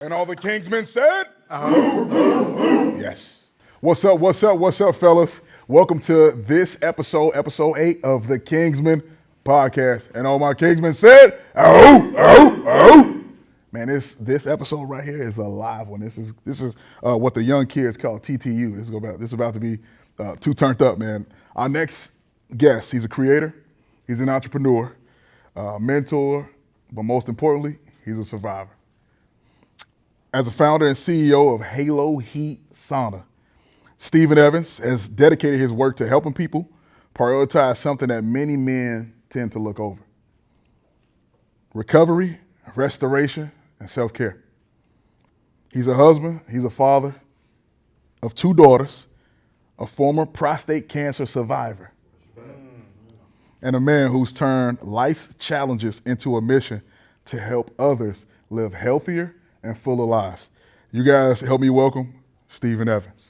And all the Kingsmen said, yes. What's up, fellas? Welcome to this episode 8 of the Kingsmen podcast. And all my Kingsmen said, Man, this episode right here is a live one. This is what the young kids call TTU. This is about to be too turned up, man. Our next guest, he's a creator, he's an entrepreneur, mentor, but most importantly, he's a survivor. As a founder and CEO of HaloHeat Sauna, Stephen Evans has dedicated his work to helping people prioritize something that many men tend to look over: recovery, restoration, and self-care. He's a husband, he's a father of 2 daughters, a former prostate cancer survivor, and a man who's turned life's challenges into a mission to help others live healthier and fuller lives. You guys help me welcome Stephen Evans.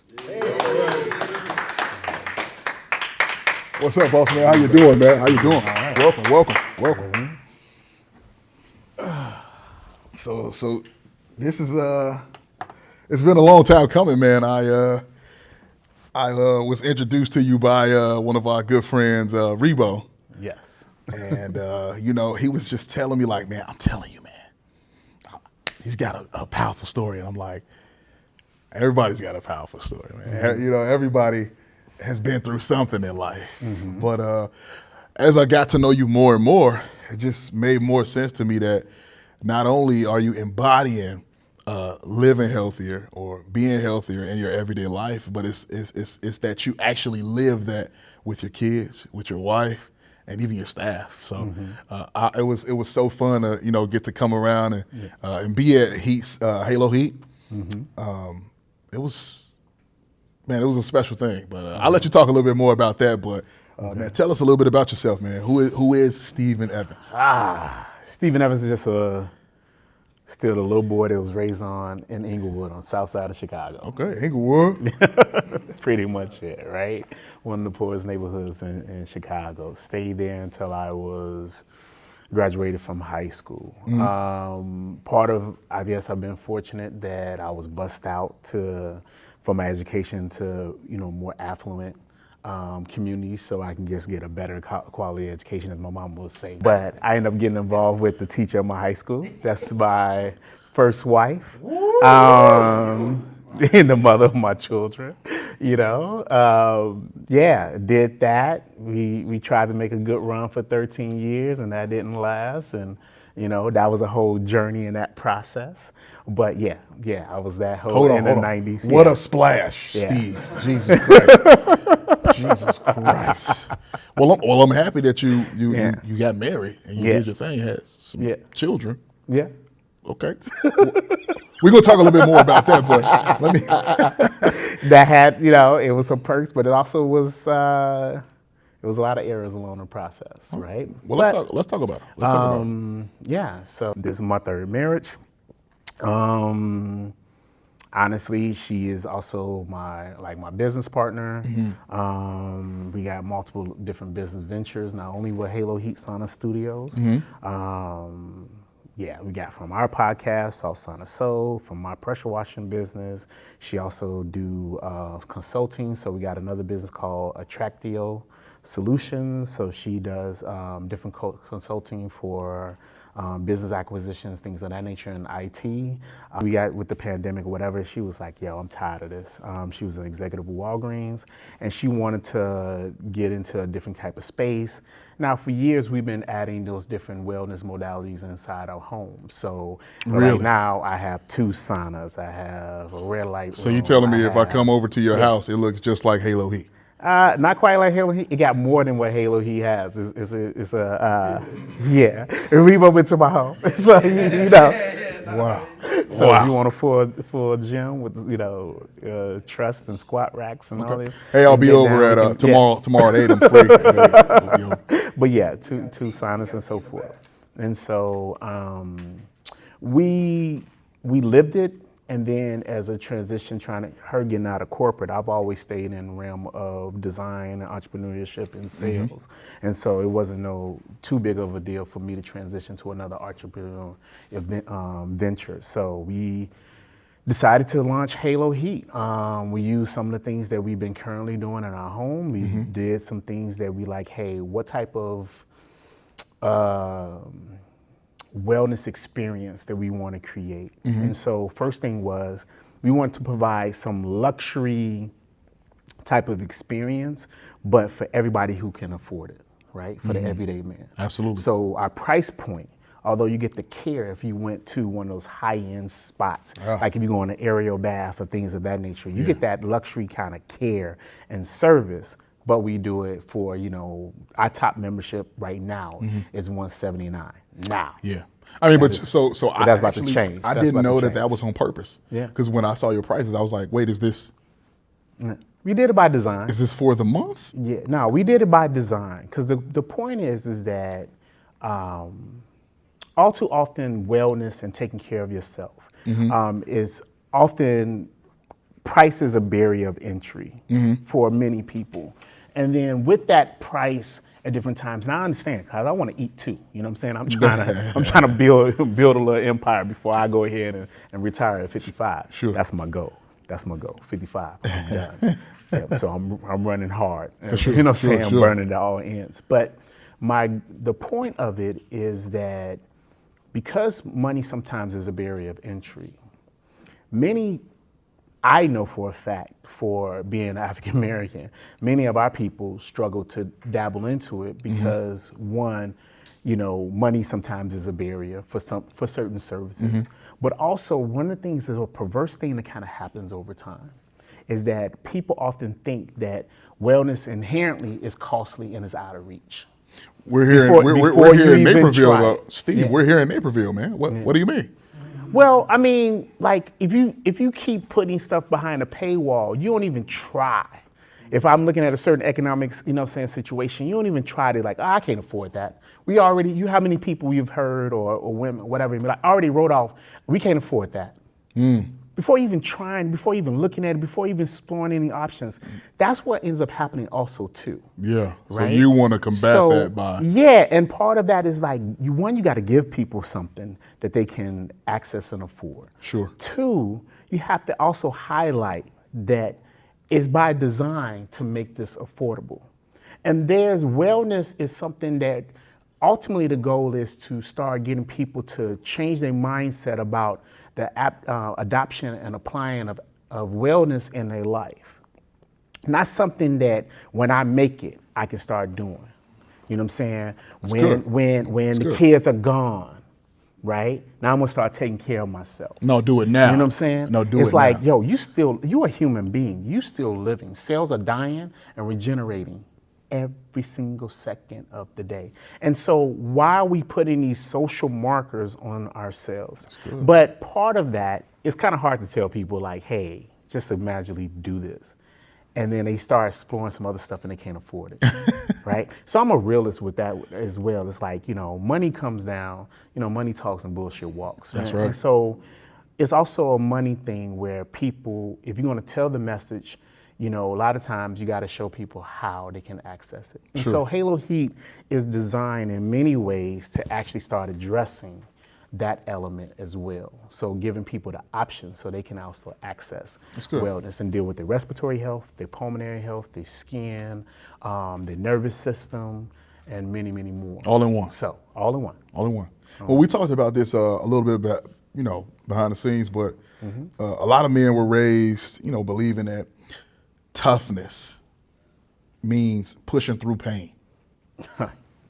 What's up, boss man? How you doing, man? How you doing? All right. Welcome. So this is it's been a long time coming, man. I was introduced to you by one of our good friends, Rebo. Yes. And he was just telling me, like, man, I'm telling you, man, he's got a powerful story. And I'm like, everybody's got a powerful story, man. Mm-hmm. Everybody has been through something in life. Mm-hmm. But as I got to know you more and more, it just made more sense to me that not only are you embodying living healthier or being healthier in your everyday life, but it's that you actually live that with your kids, with your wife, and even your staff. So it was so fun to get to come around and be at HaloHeat. Mm-hmm. It was a special thing. But I'll let you talk a little bit more about that. But man, tell us a little bit about yourself, man. Who is Stephen Evans? Stephen Evans is just still the little boy that was raised in Inglewood, on the south side of Chicago. Okay, Inglewood. Pretty much it, right? One of the poorest neighborhoods in Chicago. Stayed there until I was graduated from high school. Mm-hmm. I guess I've been fortunate that I was bussed out for my education to more affluent communities, so I can just get a better quality education, as my mom would say. But I ended up getting involved with the teacher of my high school. That's my first wife, and the mother of my children. Did that. We tried to make a good run for 13 years, and that didn't last. And that was a whole journey in that process. But I was that whole in the 90s. What a splash, Steve. Jesus Christ. Jesus Christ. Well, I'm happy that you got married and you did your thing, had some children. Yeah. Okay. We're going to talk a little bit more about that, but let me. That had, it was some perks, but it also was, it was a lot of errors along the process, right? Well, let's talk about it. Yeah, so this is my 3rd marriage. Honestly, she is also my business partner. Mm-hmm. We got multiple different business ventures, not only with HaloHeat Sauna Studios. Mm-hmm. We got from our podcast, Salt Sauna Soul, from my pressure washing business. She also do consulting, so we got another business called Attractio Solutions. So she does different consulting for business acquisitions, things of that nature, in IT. We got with the pandemic or whatever, she was like, yo, I'm tired of this. She was an executive of Walgreens, and she wanted to get into a different type of space. Now, for years, we've been adding those different wellness modalities inside our home. So right now, I have 2 saunas. I have a red light room. So you telling me if I come over to your house, it looks just like HaloHeat? Not quite like HaloHeat. It got more than what HaloHeat has. Rebo into my home, so he knows. Wow. So if you want a full gym with trust and squat racks and all this. Hey, I'll be over at tomorrow at 8. I'm free. But two saunas and so forth. And so we lived it And then as a transition, her getting out of corporate, I've always stayed in the realm of design and entrepreneurship and sales. And so it wasn't too big of a deal for me to transition to another entrepreneurial venture. So we decided to launch HaloHeat. We used some of the things that we've been currently doing in our home. We did some things that we like, hey, what type of wellness experience that we want to create. And so first thing was we want to provide some luxury type of experience, but for everybody who can afford it, right? For the everyday man. Absolutely. So our price point, although you get the care if you went to one of those high-end spots, like if you go on an aerial bath or things of that nature, you get that luxury kind of care and service, but we do it for, our top membership right now is $179 now. Yeah. I mean, but that's about to change. I didn't know that was on purpose. Yeah. Because when I saw your prices, I was like, wait, is this? We did it by design. Is this for the month? Yeah. No, we did it by design because the point is that all too often wellness and taking care of yourself is often price is a barrier of entry for many people. And then with that price at different times, now I understand because I want to eat too. You know what I'm saying? I'm trying to build a little empire before I go ahead and retire at 55. Sure. That's my goal. 55. I'm done. So I'm running hard. For sure. You know what I'm saying? Sure. I'm burning to all ends. But the point of it is that because money sometimes is a barrier of entry, I know for a fact, for being African American, many of our people struggle to dabble into it because one, money sometimes is a barrier for certain services. But also one of the things that's a perverse thing that kind of happens over time is that people often think that wellness inherently is costly and is out of reach. We're here in Naperville, Steve. Yeah. We're here in Naperville, man. What do you mean? Well, I mean, like if you keep putting stuff behind a paywall, you don't even try. If I'm looking at a certain economic, situation, you don't even try to like, I can't afford that. How many people you've heard or women, whatever, I already wrote off, we can't afford that. Before even trying, before even looking at it, before even exploring any options, that's what ends up happening also too. Yeah, so right? you want to combat that by... Yeah, and part of that is like, you got to give people something that they can access and afford. Sure. Two, you have to also highlight that it's by design to make this affordable. And wellness is something that ultimately the goal is to start getting people to change their mindset about the adoption and applying of wellness in their life. Not something that when I make it, I can start doing. You know what I'm saying? When the kids are gone, right? Now I'm gonna start taking care of myself. No, do it now. You know what I'm saying? No, do it now. It's like, you're a human being. You still living. Cells are dying and regenerating every single second of the day. And so why are we putting these social markers on ourselves? But part of that, it's kind of hard to tell people like, hey, just imagine do this. And then they start exploring some other stuff and they can't afford it, right? So I'm a realist with that as well. It's like, money comes down, money talks and bullshit walks. That's right. And so it's also a money thing where people, if you're gonna tell the message, a lot of times you got to show people how they can access it. And so HaloHeat is designed in many ways to actually start addressing that element as well. So giving people the option so they can also access wellness and deal with their respiratory health, their pulmonary health, their skin, their nervous system, and many, many more. All in one. So all in one. All in one. Well, we talked about this a little bit about, behind the scenes, but a lot of men were raised, believing that toughness means pushing through pain.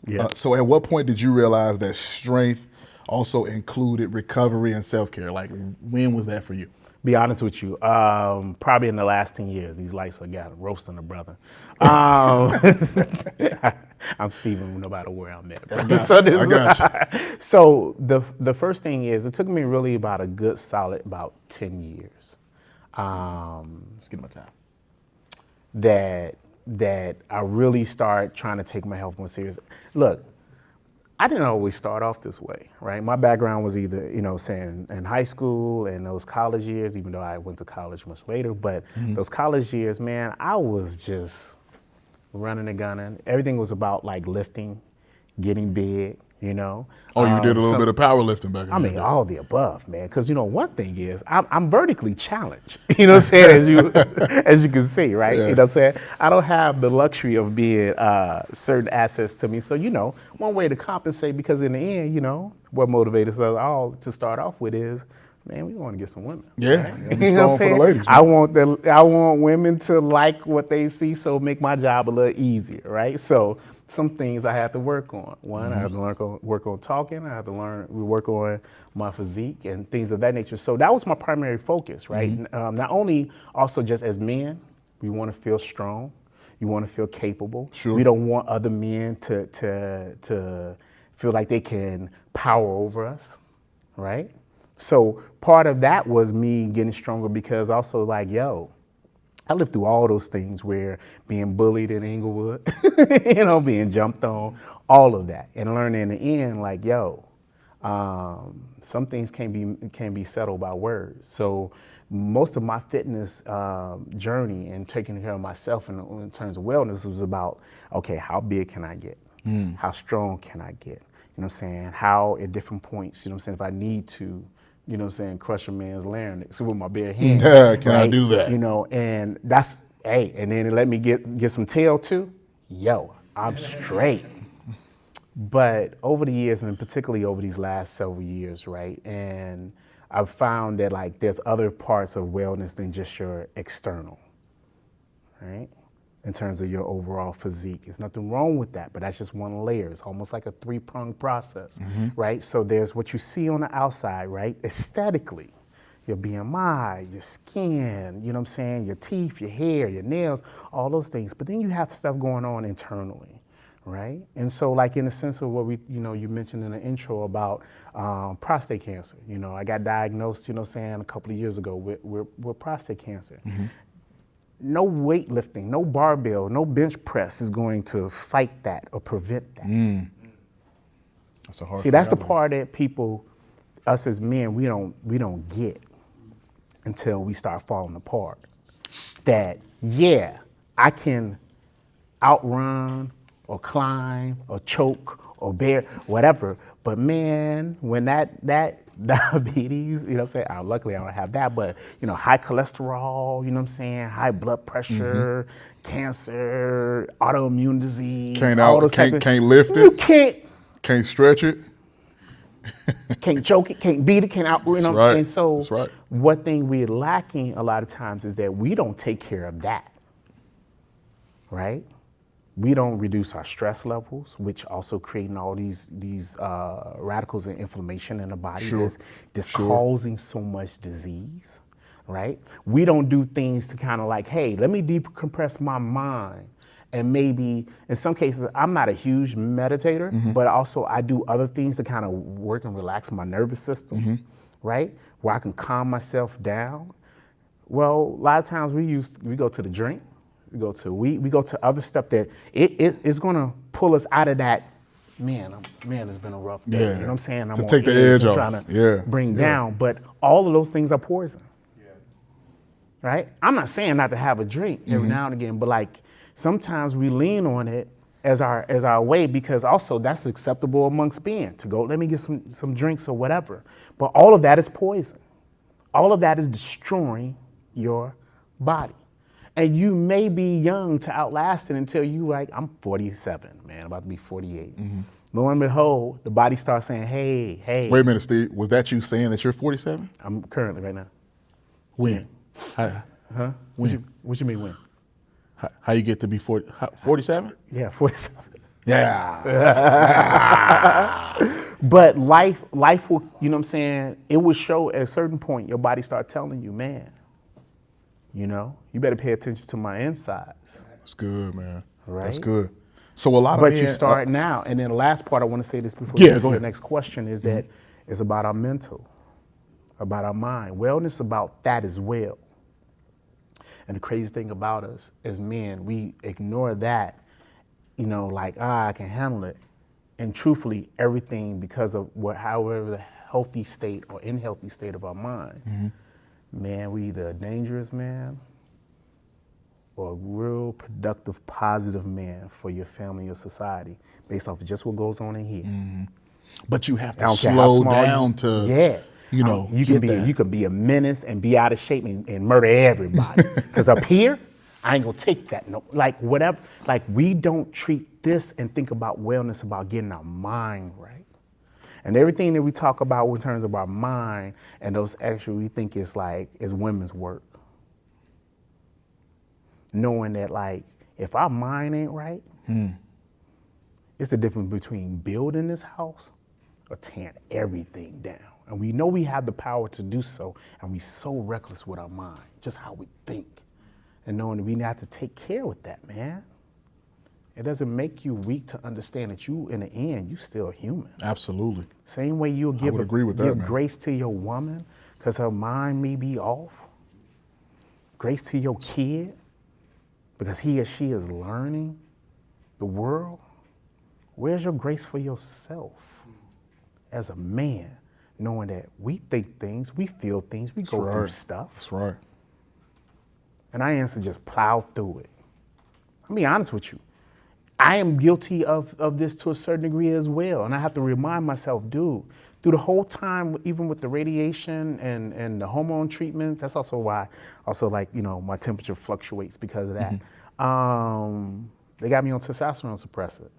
Yeah. So at what point did you realize that strength also included recovery and self-care? Like, when was that for you? Be honest with you, probably in the last 10 years. These lights have got roasting a brother. I'm Steven, no matter where I'm at. So the first thing is, it took me really about a good solid about 10 years. Let's get my time. That I really start trying to take my health more serious. Look, I didn't always start off this way, right? My background was either, saying in high school and those college years, even though I went to college much later, but those college years, man, I was just running and gunning. Everything was about like lifting, getting big, Oh, you did a little bit of powerlifting back in the day. all the above, man. Because one thing is, I'm vertically challenged. You know what I'm saying? As you can see, right? Yeah. You know what I'm saying? I don't have the luxury of being certain assets to me. So one way to compensate, because in the end, what motivates us all to start off with is, man, we want to get some women. Yeah, right? you know what I'm saying? For the ladies, man. I want women to like what they see, so make my job a little easier, right? So some things I have to work on. One, I have to work on talking. I have to work on my physique and things of that nature. So that was my primary focus, right? Not only also just as men, we want to feel strong. You want to feel capable. Sure. We don't want other men to feel like they can power over us, right? So part of that was me getting stronger, because also I lived through all those things, where being bullied in Inglewood, being jumped on, all of that, and learning in the end, some things can be settled by words. So most of my fitness journey and taking care of myself in terms of wellness was about, okay, how big can I get? How strong can I get? You know what I'm saying? How at different points, if I need to, crush a man's larynx with my bare hands. Yeah, can I right? do that? And that's, and then it let me get some tail too. I'm straight. But over the years, and particularly over these last several years, right? And I've found that there's other parts of wellness than just your external, right? In terms of your overall physique. There's nothing wrong with that, but that's just one layer. It's almost like a three-pronged process, right? So there's what you see on the outside, right? Aesthetically, your BMI, your skin, your teeth, your hair, your nails, all those things. But then you have stuff going on internally, right? And so in the sense of what you mentioned in the intro about prostate cancer. I got diagnosed, a couple of years ago with prostate cancer. No weightlifting, no barbell, no bench press is going to fight that or prevent that. That's a hard. See, that's the part that people, us as men, we don't get until we start falling apart. That I can outrun or climb or choke or bear whatever, but man, when that diabetes, luckily I don't have that, but high cholesterol, high blood pressure, cancer, autoimmune disease, can't lift it. You can't stretch it. Can't choke it, can't beat it, can't out, That's right. And so That's right. What thing we're lacking a lot of times is that we don't take care of that, right? We don't reduce our stress levels, which also creating all these radicals and inflammation in the body that's causing so much disease, right? We don't do things to kind of hey, let me decompress my mind. And maybe in some cases, I'm not a huge meditator, but also I do other things to kind of work and relax my nervous system, right? Where I can calm myself down. Well, a lot of times we go to the drink. We go to weed, we go to other stuff that it's gonna pull us out of that, man, it's been a rough day. Yeah. You know what I'm saying? I'm to on take the edge off. trying to bring down, but all of those things are poison. Right? I'm not saying not to have a drink every now and again, but sometimes we lean on it as our way, because also that's acceptable amongst men to go, let me get some drinks or whatever. But all of that is poison. All of that is destroying your body. And you may be young to outlast it until you I'm 47, man, about to be 48. Lo and behold, the body starts saying, hey. Wait a minute, Steve. Was that you saying that you're 47? I'm currently right now. When? When? What you mean when? How you get to be 47? Yeah, 47. Yeah. But life will, you know what I'm saying? It will show at a certain point, your body start telling you, man, you better pay attention to my insides. That's good, man. Right? That's good. So a lot of But men, you start now, and then the last part I want to say this before we go to the next question is that it's about our mental, about our mind. Wellness about that as well. And the crazy thing about us as men, we ignore that, I can handle it. And truthfully, everything because of however the healthy state or unhealthy state of our mind, man, we either a dangerous man or a real productive, positive man for your family or society based off of just what goes on in here. But you have I to don't care how slow small down to, you know, you get can be that. you can be a menace and be out of shape and murder everybody. Because up here, I ain't gonna take that. No, like whatever. Like we don't treat this and think about wellness about getting our mind right. And everything that we talk about in terms of our mind and those extra we think is women's work. Knowing that like if our mind ain't right, it's the difference between building this house or tearing everything down. And we know we have the power to do so, and we so reckless with our mind, just how we think. And knowing that we have to take care with that, man. It doesn't make you weak to understand that you, in the end, you still human. Absolutely. Same way you'll give, agree with that, give man. grace to your woman because her mind may be off. Grace to your kid because he or she is learning the world. Where's your grace for yourself as a man, knowing that we think things, we feel things, we go through stuff. That's right. And I answer just plow through it. I'll be honest with you. I am guilty of this to a certain degree as well. And I have to remind myself, dude, through the whole time, even with the radiation and the hormone treatments, that's also why, my temperature fluctuates because of that. They got me on testosterone suppressant,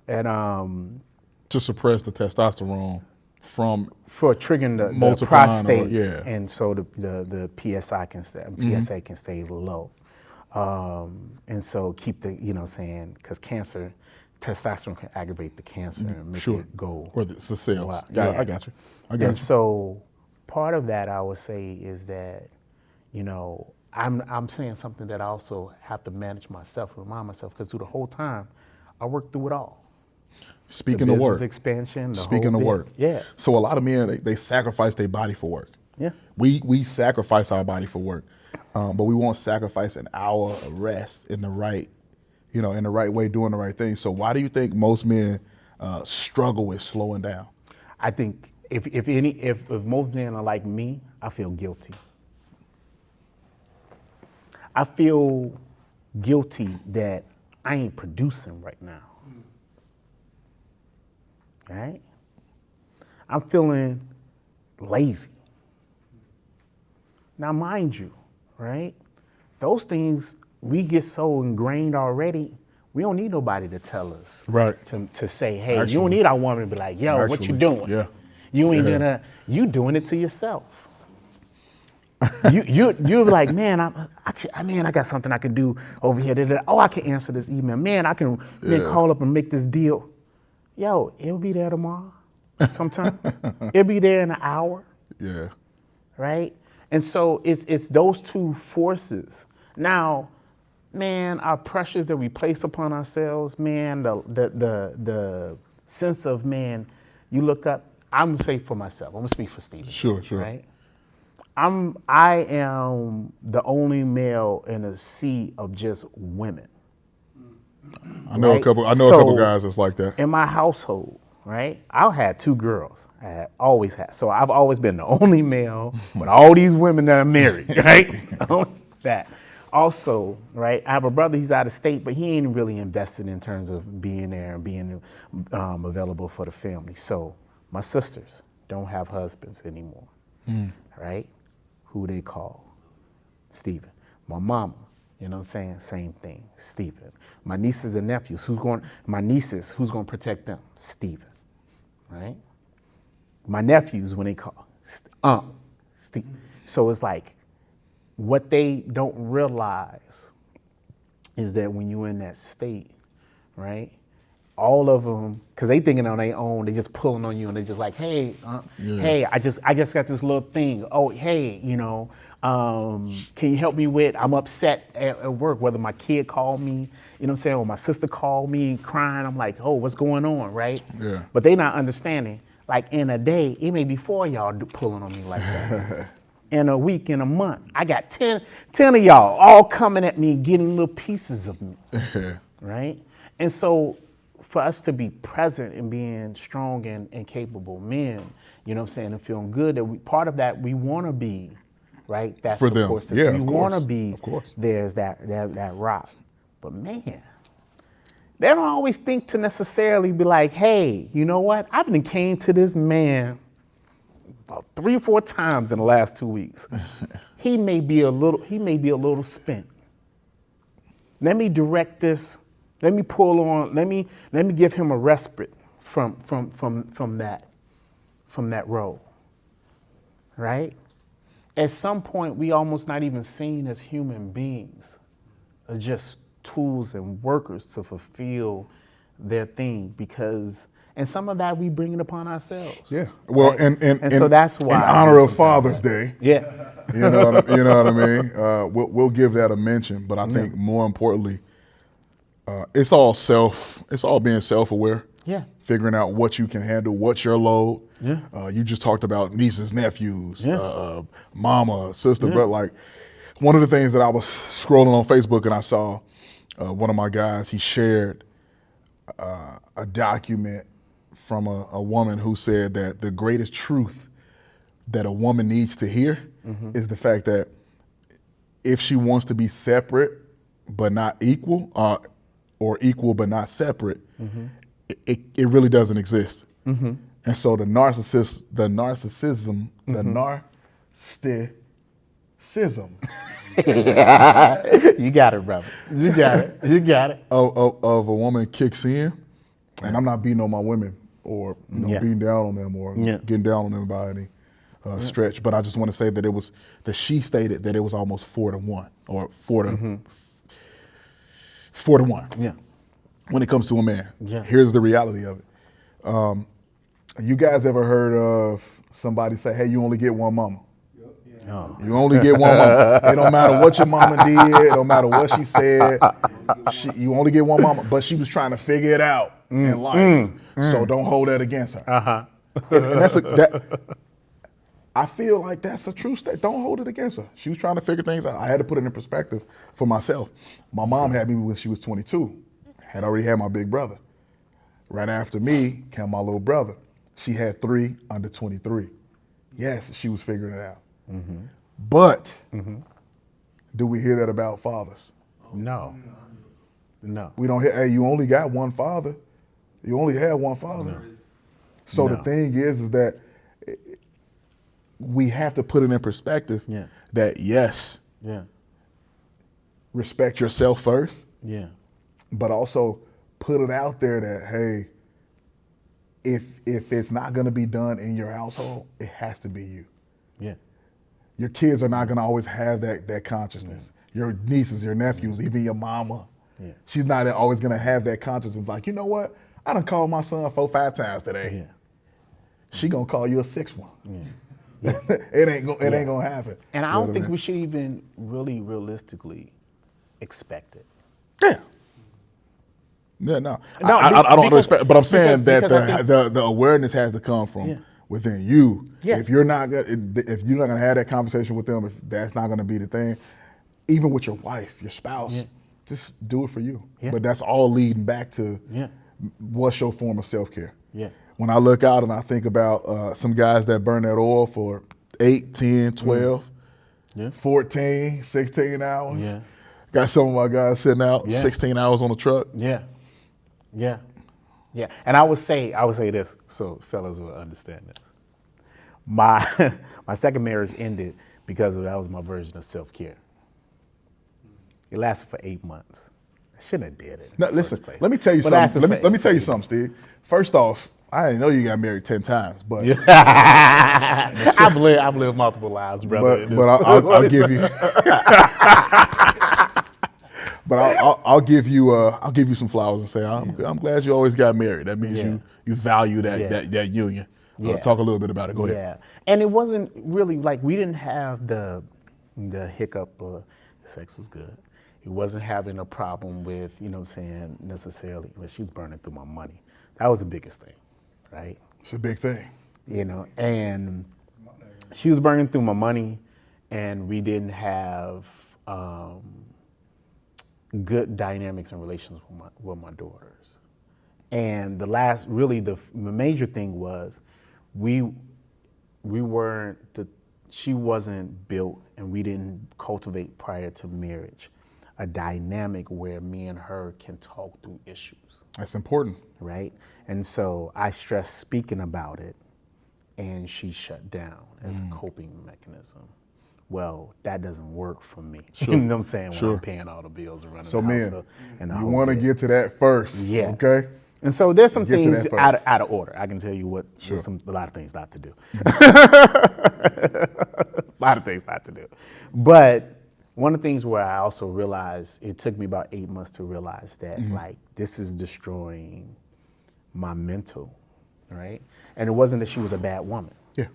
and to suppress the testosterone for triggering the prostate, and so the PSI can stay, PSA can stay low. And so keep the, because cancer, testosterone can aggravate the cancer and make it go. Or it's the cells. Wow. I got you. And so part of that I would say is that, I'm saying something that I also have to manage myself, remind myself, because through the whole time, I worked through it all. Speaking of work. Expansion, Speaking of work. Yeah. So a lot of men, they sacrifice their body for work. Yeah. We sacrifice our body for work. But we won't sacrifice an hour of rest in the right way, doing the right thing. So why do you think most men struggle with slowing down? I think if most men are like me, I feel guilty. I feel guilty that I ain't producing right now. Right? I'm feeling lazy. Now, mind you, right? Those things we get so ingrained already. We don't need nobody to tell us. Right. To say, hey, you don't need our woman to be like, yo, what you doing? Yeah. You ain't gonna. You doing it to yourself. You're like, man, I got something I can do over here. Oh, I can answer this email. Man, I can call up and make this deal. Yo, it'll be there tomorrow. Sometimes it'll be there in an hour. Yeah. Right. And so it's those two forces. Now, man, our pressures that we place upon ourselves, man, the sense of, man, you look up, I'm gonna say for myself, I'm gonna speak for Stephen. Sure. Right? I am the only male in a sea of just women. I know a couple guys that's like that. In my household, right? I had two girls. Always had. So I've always been the only male with all these women that are married, right? That. Also, right, I have a brother, he's out of state, but he ain't really invested in terms of being there and being available for the family. So my sisters don't have husbands anymore, right? Who they call? Stephen. My mama, you know what I'm saying? Same thing, Stephen. My nieces and nephews, who's going to protect them? Stephen, right? My nephews, when they call, Stephen. So it's like, what they don't realize is that when you're in that state, right? All of them, because they thinking on their own, they just pulling on you and they're just like, hey, hey, I just got this little thing. Oh, hey, can you help me with, I'm upset at work, whether my kid called me, you know what I'm saying, or my sister called me crying. I'm like, oh, what's going on, right? Yeah. But they not understanding, like in a day, it may be 4 of y'all pulling on me like that. In a week, in a month, I got 10 of y'all all coming at me, getting little pieces of me, right? And so for us to be present and being strong and capable men, you know what I'm saying, and feeling good, that part of that we want to be, right? That For them. support system. Yeah, we of want to course. be. Of course. There's that rock, but man, they don't always think to necessarily be like, hey, you know what? I've been came to this man about 3 or 4 times in the last 2 weeks. He may be a little spent. Let me direct this. Let me pull on. Let me give him a respite from that role. Right? At some point, we almost not even seen as human beings, are just tools and workers to fulfill their thing, and some of that we bring it upon ourselves. Yeah. Well, right? and so that's why in honor of Father's Day. Yeah. You know what I mean? We'll give that a mention, but I think more importantly, it's all being self-aware. Yeah. Figuring out what you can handle, what's your load. Yeah. You just talked about nieces, nephews, Yeah. mama, sister, but like one of the things that I was scrolling on Facebook and I saw one of my guys, he shared a document from a woman who said that the greatest truth that a woman needs to hear is the fact that if she wants to be separate but not equal, or equal but not separate, it really doesn't exist. And so the narcissism, You got it, brother. You got it. of a woman kicks in, and I'm not beating on my women or beating down on them or getting down on them by any stretch, but I just want to say that she stated that it was almost 4-1 or 4-1. Yeah. When it comes to a man. Yeah. Here's the reality of it. You guys ever heard of somebody say, hey, you only get one mama? Oh. You only get one mama. It don't matter what your mama did. It don't matter what she said. You only get one mama. But she was trying to figure it out in life. So don't hold that against her. And I feel like that's a true state. Don't hold it against her. She was trying to figure things out. I had to put it in perspective for myself. My mom had me when she was 22. Had already had my big brother. Right after me came my little brother. She had 3 under 23. Yes, she was figuring it out. But do we hear that about fathers? No. We don't hear, hey, you only got one father. You only had one father. No. So the thing is that we have to put it in perspective that yes, respect yourself first. Yeah. But also put it out there that, hey, if it's not gonna be done in your household, it has to be you. Yeah. Your kids are not gonna always have that consciousness. Your nieces, your nephews, even your mama. Yeah. She's not always gonna have that consciousness like, you know what? I done called my son 4-5 times today. Yeah. She gonna call you a 6th one. Yeah. It ain't gonna happen. And I don't think we should even really realistically expect it. Yeah. Yeah, no. I don't expect, but I'm saying that the awareness has to come from within you. Yeah. If you're not gonna have that conversation with them, if that's not gonna be the thing, even with your wife, your spouse, just do it for you. Yeah. But that's all leading back to what's your form of self-care. Yeah. When I look out and I think about some guys that burn that oil for 8, 10, 12, 14, 16 hours. Yeah. Got some of my guys sitting out 16 hours on the truck. Yeah. Yeah. Yeah. And I would say this so fellas will understand this. My second marriage ended because that was my version of self-care. It lasted for 8 months. I shouldn't have did it. No, listen, let me tell you something. Let me tell you something, Steve. First off, I didn't know you got married 10 times, but I've lived multiple lives, brother. But I'll give you But I'll give you some flowers and say I'm glad you always got married. That means you value that union. Talk a little bit about it. Go ahead. Yeah, and it wasn't really like we didn't have the hiccup. The sex was good. It wasn't having a problem with necessarily. But she was burning through my money. That was the biggest thing, right? It's a big thing. And she was burning through my money, and we didn't have good dynamics and relations with my daughters. And the major thing was, she wasn't built, and we didn't cultivate prior to marriage a dynamic where me and her can talk through issues. That's important. Right? And so I stressed speaking about it, and she shut down as a coping mechanism. Well, that doesn't work for me. Sure. You know what I'm saying? When Sure. I'm paying all the bills and running So, the house. man, And the you whole want to bit. get to that first, Yeah. okay? And so there's some Get to things that first. out of order. I can tell you what Sure. a lot of things not to do. A lot of things not to do. But one of the things where I also realized, it took me about 8 months to realize that like this is destroying my mental, right? And it wasn't that she was a bad woman. Yeah.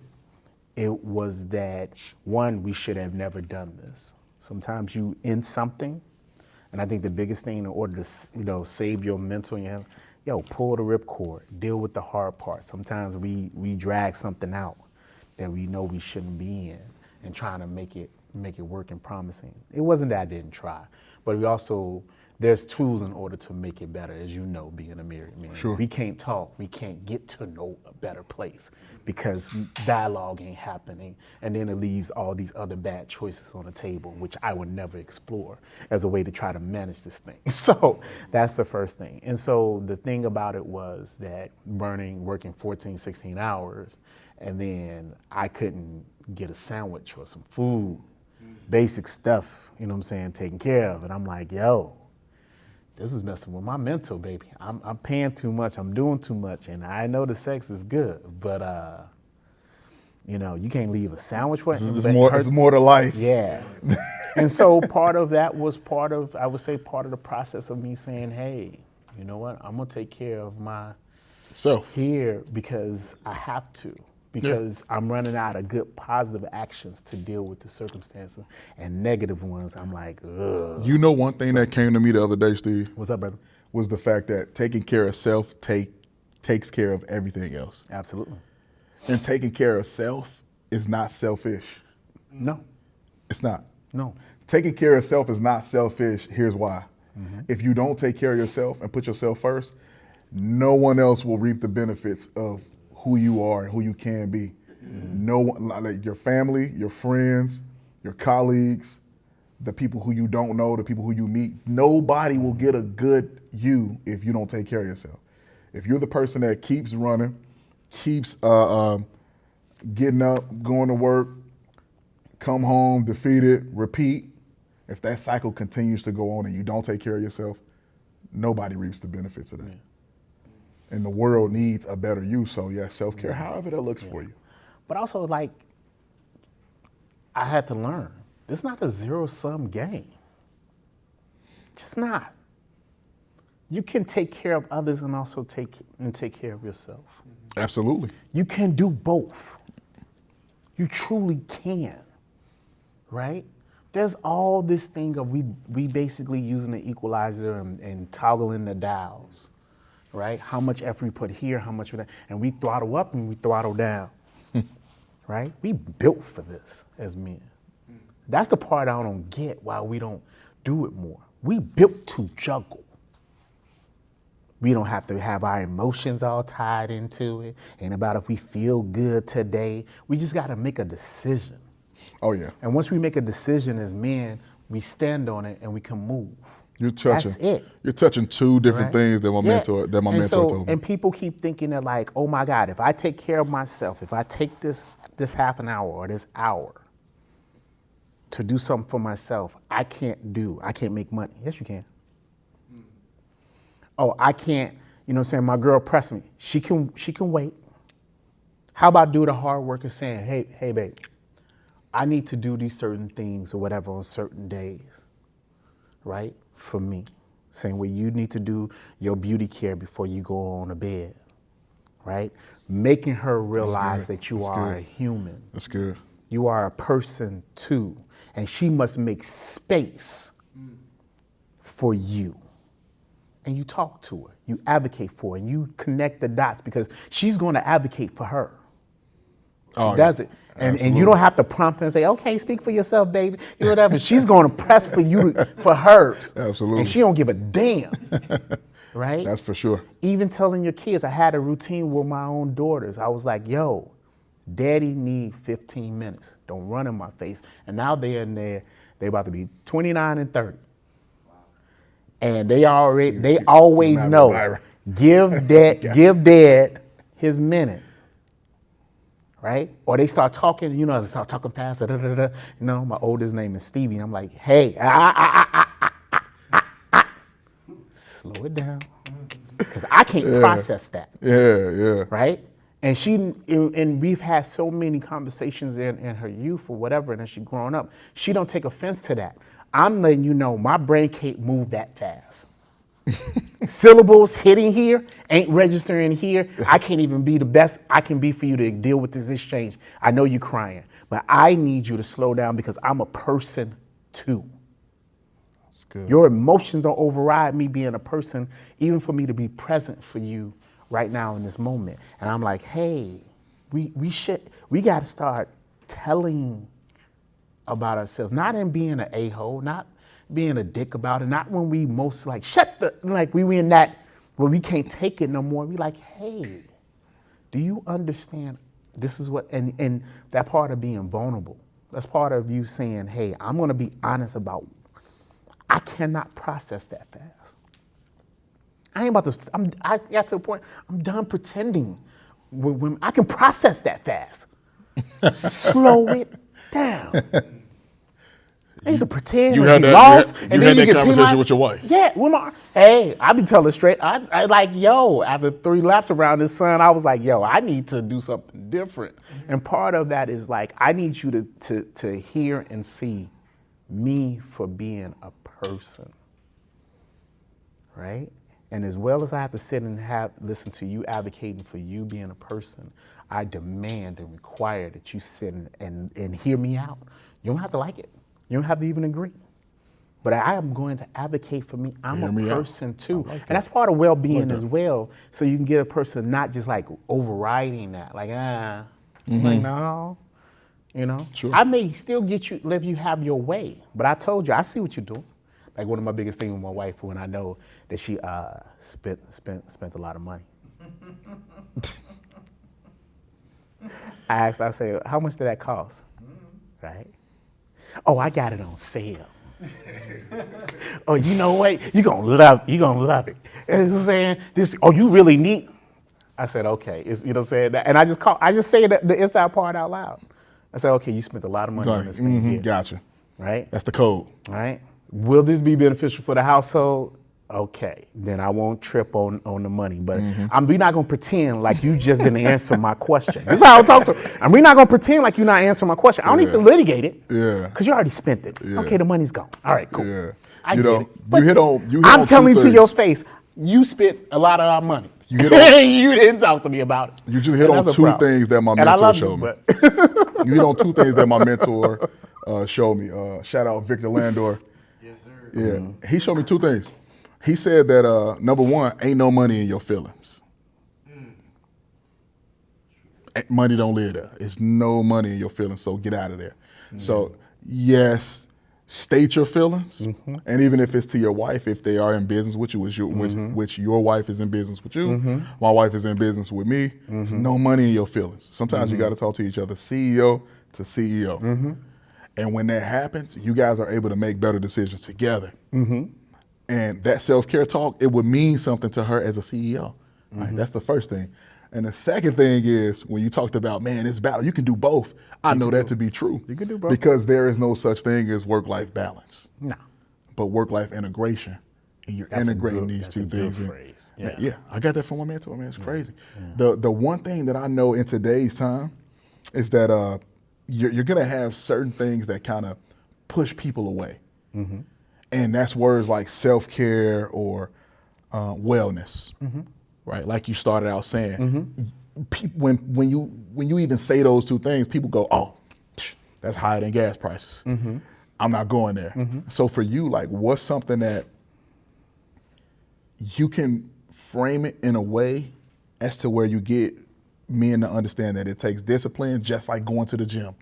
It was that, one, we should have never done this. Sometimes you in something, and I think the biggest thing in order to save your mental and your health, pull the ripcord, deal with the hard part. Sometimes we drag something out that we know we shouldn't be in, and trying to make it work and promising. It wasn't that I didn't try, but there's tools in order to make it better, as you know, being a married man. Sure. We can't talk, we can't get to know a better place because dialogue ain't happening, and then it leaves all these other bad choices on the table, which I would never explore as a way to try to manage this thing. So that's the first thing. And so the thing about it was that working 14, 16 hours, and then I couldn't get a sandwich or some food, basic stuff, you know what I'm saying, taken care of. And I'm like, this is messing with my mental, baby. I'm paying too much, I'm doing too much, and I know the sex is good, but you can't leave a sandwich for it. It's more to life. Yeah. And so part of that was part of the process of me saying, hey, you know what, I'm gonna take care of myself here because I have to. Because I'm running out of good positive actions to deal with the circumstances, and negative ones, I'm like, ugh. You know, one thing that came to me the other day, Steve, What's up, brother? was the fact that taking care of self takes care of everything else. Absolutely. And taking care of self is not selfish. No. It's not. No. Taking care of self is not selfish. Here's why. If you don't take care of yourself and put yourself first, no one else will reap the benefits of who you are and who you can be. No one, like your family, your friends, your colleagues, the people who you don't know, the people who you meet, nobody will get a good you if you don't take care of yourself. If you're the person that keeps running, keeps getting up, going to work, come home, defeated, repeat, if that cycle continues to go on and you don't take care of yourself, nobody reaps the benefits of that. Yeah. And the world needs a better you. So yeah, self-care, however that looks for you. But also, like, I had to learn, it's not a zero-sum game. Just not. You can take care of others and also take care of yourself. Absolutely. You can do both. You truly can, right? There's all this thing of we basically using the equalizer and toggling the dials. Right? How much effort we put here, how much and we throttle up and we throttle down. Right? We built for this as men. That's the part I don't get why we don't do it more. We built to juggle. We don't have to have our emotions all tied into it. Ain't about if we feel good today. We just got to make a decision. Oh yeah. And once we make a decision as men, we stand on it and we can move. That's it. You're touching two different things that my mentor told me. And people keep thinking that like, oh my God, if I take care of myself, if I take this half an hour or this hour to do something for myself, I can't make money. Yes, you can. Oh, I can't, you know what I'm saying, my girl pressed me. She can wait. How about do the hard work of saying, hey babe, I need to do these certain things or whatever on certain days, right? For me, same way you need to do your beauty care before you go on to bed, right? Making her realize that you are a human. That's good. You are a person too, and she must make space for you. And you talk to her, you advocate for her, and you connect the dots because she's going to advocate for her. She does it. And you don't have to prompt her and say, okay, speak for yourself, baby. You know whatever. She's going to press for you, for hers. Absolutely. And she don't give a damn. right? That's for sure. Even telling your kids, I had a routine with my own daughters. I was like, yo, daddy need 15 minutes. Don't run in my face. And now they're in there, they about to be 29 and 30. And they always know, give dad his minute. Right? Or they start talking, they start talking fast. My oldest name is Stevie. I'm like, hey, slow it down. Because I can't process that. Yeah. Right? And we've had so many conversations in her youth or whatever, and as she's growing up, she don't take offense to that. I'm letting you know my brain can't move that fast. Syllables hitting here ain't registering here. I can't even be the best I can be for you to deal with this exchange. I know you're crying, but I need you to slow down because I'm a person too. That's good. Your emotions don't override me being a person, even for me to be present for you right now in this moment. And I'm like, hey, we got to start telling about ourselves, not in being an a-hole, not being a dick about it, not when we most like, we in that, where we can't take it no more. We like, hey, do you understand this is what, and that part of being vulnerable, that's part of you saying, hey, I'm gonna be honest about, I cannot process that fast. I got to a point, I'm done pretending when I can process that fast. Slow it down. I used to pretend You and had be that, lost. you had that conversation with your wife. Yeah, I be telling straight. I like, yo, after 3 laps around this sun, I was like, yo, I need to do something different. And part of that is like, I need you to hear and see me for being a person, right? And as well as I have to sit and listen to you advocating for you being a person, I demand and require that you sit and hear me out. You don't have to like it. You don't have to even agree. But I am going to advocate for me. I'm a person too. Like and that's part of well-being as well. So you can get a person not just like overriding that, like, like, no, Sure. I may still let you have your way, but I told you, I see what you're doing. Like one of my biggest things with my wife, when I know that she spent a lot of money. I say, how much did that cost? Right? Oh, I got it on sale. Oh, you know what? You're gonna love it. And it's saying this, oh, you really need. I said, okay. Saying that. And I just say the inside part out loud. I said, okay, you spent a lot of money on this thing here. Gotcha. Right? That's the code. Right? Will this be beneficial for the household? Okay, then I won't trip on the money. But we're not gonna pretend like you just didn't answer my question. This is how I talk to her. And we're not gonna pretend like you're not answering my question. I don't need to litigate it. Yeah. Because you already spent it. Yeah. Okay, the money's gone. All right, cool. Yeah. I get it. But you hit on I'm telling you to your face, you spent a lot of our money. You didn't talk to me about it. You just hit on two things that my mentor showed me. You hit on two things that my mentor showed me. Shout out Victor Landor. Yes, sir. Yeah, he showed me two things. He said that number one, ain't no money in your feelings. Money don't live there. It's no money in your feelings, so get out of there. So yes, state your feelings, and even if it's to your wife, if they are in business with you, which your wife is in business with you, my wife is in business with me, there's no money in your feelings. Sometimes you got to talk to each other, CEO to CEO. And when that happens, you guys are able to make better decisions together. And that self-care talk, it would mean something to her as a CEO. Right? That's the first thing. And the second thing is when you talked about, man, it's balance. You can do both. I know that to be true. You can do both. Because there is no such thing as work-life balance. No. But work-life integration. And you're integrating these two things. Yeah, I got that from my mentor, man. It's crazy. The one thing that I know in today's time is that you're going to have certain things that kind of push people away. And that's words like self-care or wellness, right? Like you started out saying. When you even say those two things, people go, oh, that's higher than gas prices. I'm not going there. So for you, like, what's something that you can frame it in a way as to where you get men to understand that it takes discipline, just like going to the gym.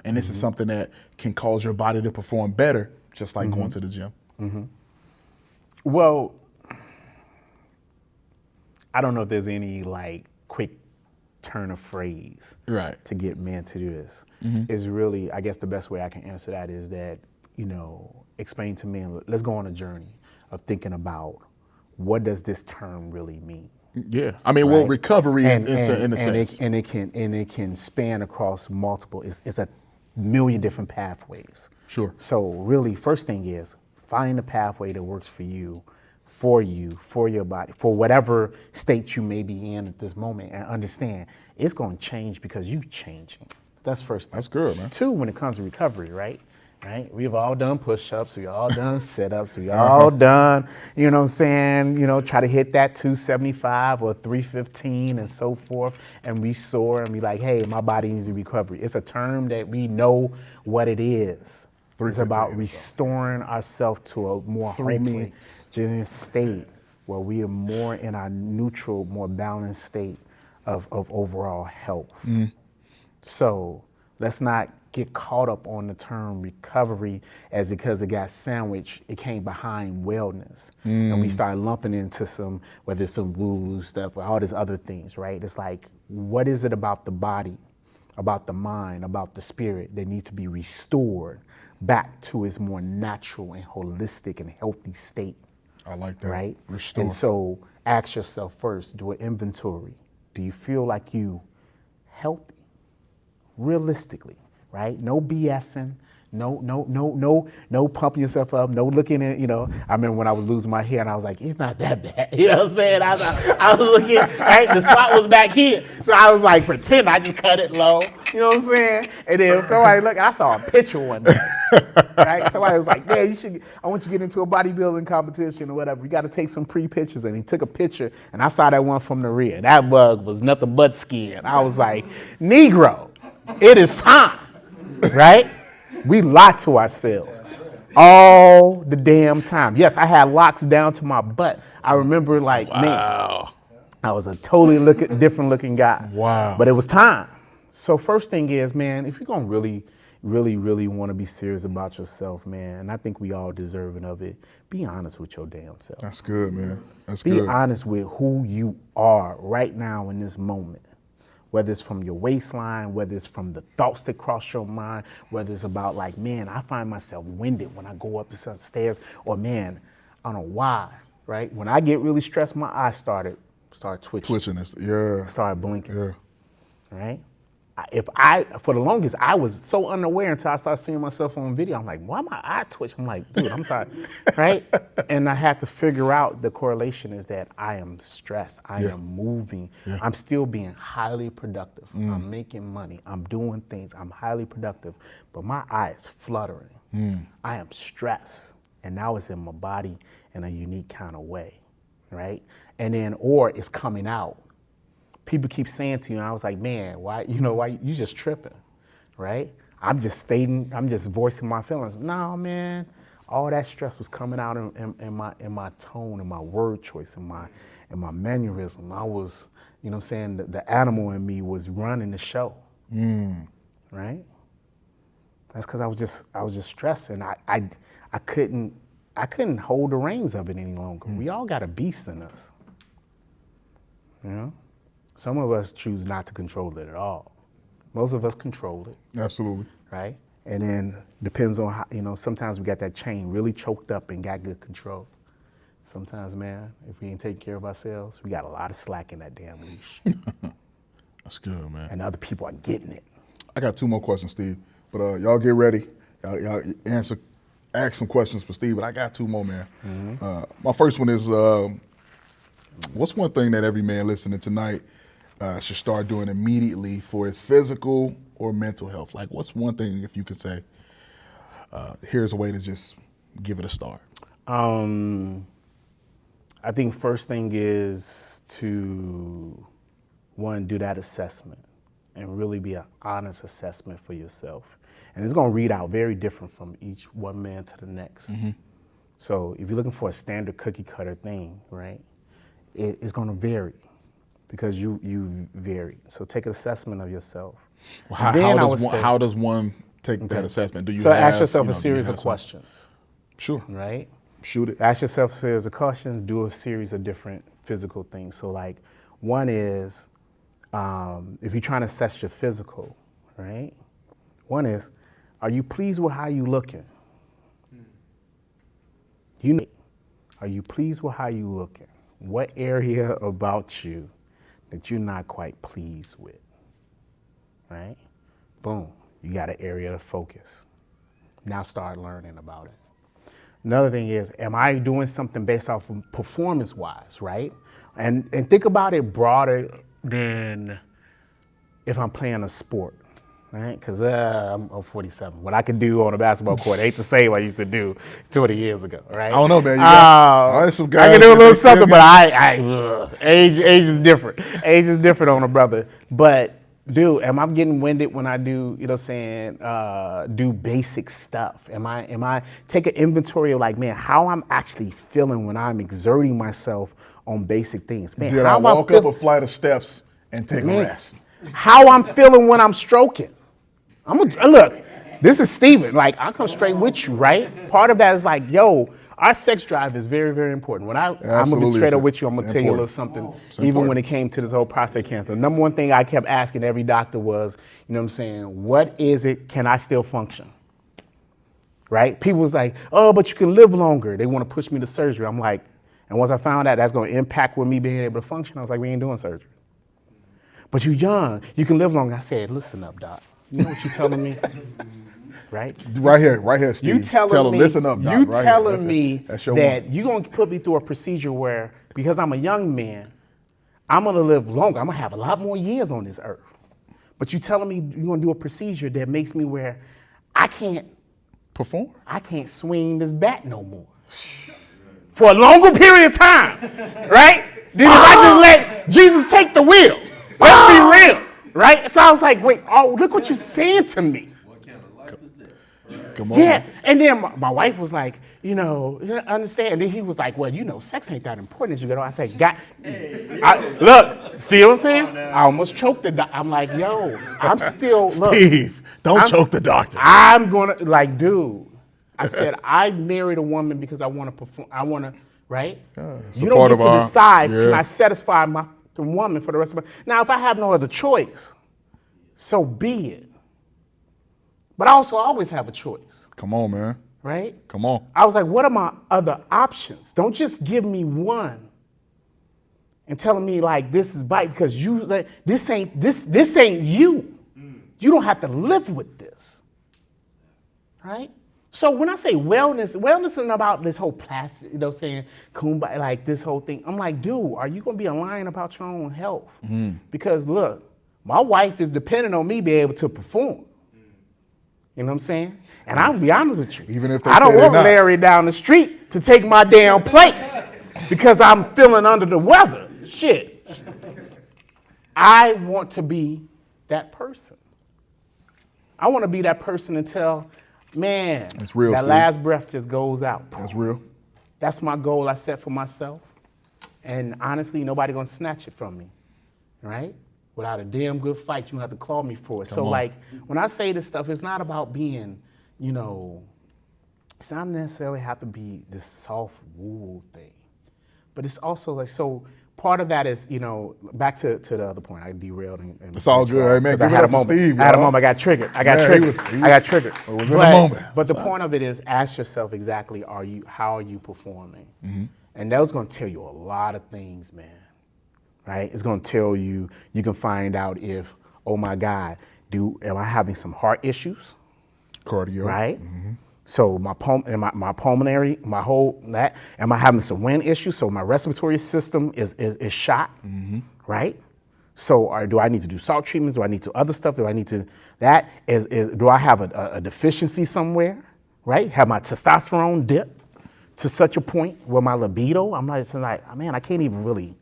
And this is something that can cause your body to perform better, just like going to the gym. Well, I don't know if there's any like quick turn of phrase Right. to get men to do this. Is really, I guess the best way I can answer that is that, explain to men, let's go on a journey of thinking about what does this term really mean. Yeah, I mean, well, recovery in a sense. It can span across multiple. It's a million different pathways. Sure. So really, first thing is find a pathway that works for you, for your body, for whatever state you may be in at this moment, and understand it's going to change because you're changing. That's first thing. That's good, man. Two, when it comes to recovery, right? We've all done push-ups, we all done sit-ups, we all done, try to hit that 275 or 315 and so forth, and we soar and be like, hey, my body needs a recovery. It's a term that we know what it is. It's about restoring ourselves to a more homogeneous state where we are more in our neutral, more balanced state of overall health. So let's not get caught up on the term recovery as because it got sandwiched, it came behind wellness. And we start lumping into whether it's some woo stuff or all these other things, right? It's like, what is it about the body, about the mind, about the spirit that needs to be restored back to its more natural and holistic and healthy state? I like that. Right? Restore. And so ask yourself first, do an inventory. Do you feel like you healthy? Realistically, right? No BSing, no pumping yourself up, no looking at, I remember when I was losing my hair and I was like, it's not that bad. You know what I'm saying? I was looking, right? The spot was back here. So I was like, pretend I just cut it low. You know what I'm saying? And then somebody look, I saw a picture one day. Right? Somebody was like, yeah, I want you to get into a bodybuilding competition or whatever. You got to take some pre-pictures. And he took a picture and I saw that one from the rear. That bug was nothing but skin. I was like, Negro, it is time. Right? We lie to ourselves all the damn time. Yes, I had locks down to my butt. I remember man, I was a totally different looking guy. Wow. But it was time. So first thing is, man, if you're going to really want to be serious about yourself, man, and I think we all deserving of it, be honest with your damn self. That's good, man. That's good. Be good. honest with who you are right now in this moment. Whether it's from your waistline, whether it's from the thoughts that cross your mind, whether it's about like, man, I find myself winded when I go up the stairs, or man, I don't know why, right? When I get really stressed, my eyes start twitching. Started blinking. Yeah. Right? For the longest, I was so unaware until I started seeing myself on video. I'm like, why my eye twitch? I'm like, dude, I'm sorry, right? And I had to figure out the correlation is that I am stressed. I am moving. Yeah. I'm still being highly productive. I'm making money. I'm doing things. I'm highly productive. But my eye is fluttering. I am stressed. And now it's in my body in a unique kind of way, right? And then, or it's coming out. People keep saying to you, and I was like, man, why you just tripping, right? I'm just voicing my feelings. No, man, all that stress was coming out in my tone, in my word choice, in my mannerism. I was, the animal in me was running the show, right? That's because I was just stressed, and I couldn't hold the reins of it any longer. We all got a beast in us, Some of us choose not to control it at all. Most of us control it. Absolutely. Right? And then depends on how, sometimes we got that chain really choked up and got good control. Sometimes, man, if we ain't taking care of ourselves, we got a lot of slack in that damn leash. That's good, man. And other people are getting it. I got 2 more questions, Steve. But y'all get ready. Y'all ask some questions for Steve, but I got 2 more, man. My first one is, what's one thing that every man listening tonight should start doing immediately for his physical or mental health? Like, what's one thing, if you could say, here's a way to just give it a start? I think first thing is to, one, do that assessment and really be an honest assessment for yourself. And it's going to read out very different from each one man to the next. So if you're looking for a standard cookie cutter thing, right, it's going to vary. Because you vary. So take an assessment of yourself. Well, how does one take that assessment? Do you ask yourself a series of questions. Sure. Right? Shoot it. Ask yourself a series of questions. Do a series of different physical things. So like one is, if you're trying to assess your physical, right? One is, are you pleased with how you looking? Are you pleased with how you looking? What area about you that you're not quite pleased with, right? Boom, you got an area to focus. Now start learning about it. Another thing is, am I doing something based off of performance-wise, right? And think about it broader than if I'm playing a sport, right? Because I'm 47. What I could do on a basketball court ain't the same I used to do 20 years ago, right? I don't know, man. Some guys I can do a little something, but age is different. Age is different on a brother. But dude, am I getting winded when I do, you know what I'm saying, do basic stuff? Am I take an inventory of like, man, how I'm actually feeling when I'm exerting myself on basic things? Man, did I walk up a flight of steps and take a rest? How I'm feeling when I'm stroking? Look, this is Steven. Like, I come straight with you, right? Part of that is like, yo, our sex drive is very, very important. When I'm gonna be straight up with you, I'm gonna tell you a little something. Even when it came to this whole prostate cancer, number one thing I kept asking every doctor was, you know what I'm saying, what is it? Can I still function? Right? People was like, oh, but you can live longer. They want to push me to surgery. I'm like, and once I found out that's gonna impact with me being able to function, I was like, we ain't doing surgery. But you're young, you can live longer. I said, listen up, doc. You know what you're telling me? Right? Right here, Steve. You telling me, listen up, doc. You right telling me that you're going to put me through a procedure where, because I'm a young man, I'm going to live longer. I'm going to have a lot more years on this earth. But you telling me you're going to do a procedure that makes me where I can't perform. I can't swing this bat no more. For a longer period of time, right? Then if I just let Jesus take the wheel, let's be real, right? So I was like, wait, oh, look what you're saying to me. What kind of life is that? Come on. Yeah, and then my wife was like, you know, understand. And then he was like, well, you know, sex ain't that important as you go. I said, look, see what I'm saying? I almost choked the doctor. I'm like, yo, I'm still, look. Steve, don't choke the doctor. I'm gonna, like, dude, I said, I married a woman because I want to perform, I want to, right? You don't get to decide, can I satisfy the woman for the rest of my, now if I have no other choice, so be it. But I also always have a choice. Come on, man. Right? Come on. I was like, what are my other options? Don't just give me one and telling me like this is bite because you like this ain't you. You don't have to live with this. Right? So when I say wellness isn't about this whole plastic, you know, saying kumbaya, like this whole thing. I'm like, dude, are you gonna be lying about your own health? Because look, my wife is dependent on me being able to perform. You know what I'm saying? And I'll be honest with you. Even if I don't want Larry down the street to take my damn place because I'm feeling under the weather. Shit. I want to be that person. I want to be that person until, man, that's real, that Steve. last breath just goes out. That's real. That's my goal I set for myself. And honestly, nobody gonna snatch it from me, right? Without a damn good fight, you have to call me for it. So like, when I say this stuff, it's not about being, you know, it's not necessarily have to be this soft woo thing. But it's also like, so part of that is, you know, back to the other point, I derailed. It's all good, man. I had a moment. I got triggered. I got triggered. It was in a moment. But the point of it is, ask yourself exactly, how are you performing? And that's gonna tell you a lot of things, man. Right? It's gonna tell you, you can find out if, oh my God, am I having some heart issues? Cardio. Right? So my pulmonary, am I having some wind issues? So my respiratory system is shot, right? So do I need to do salt treatments? Do I need to other stuff? Do I need to, do I have a deficiency somewhere, right? Have my testosterone dipped to such a point where my libido, I'm like, man, I can't even really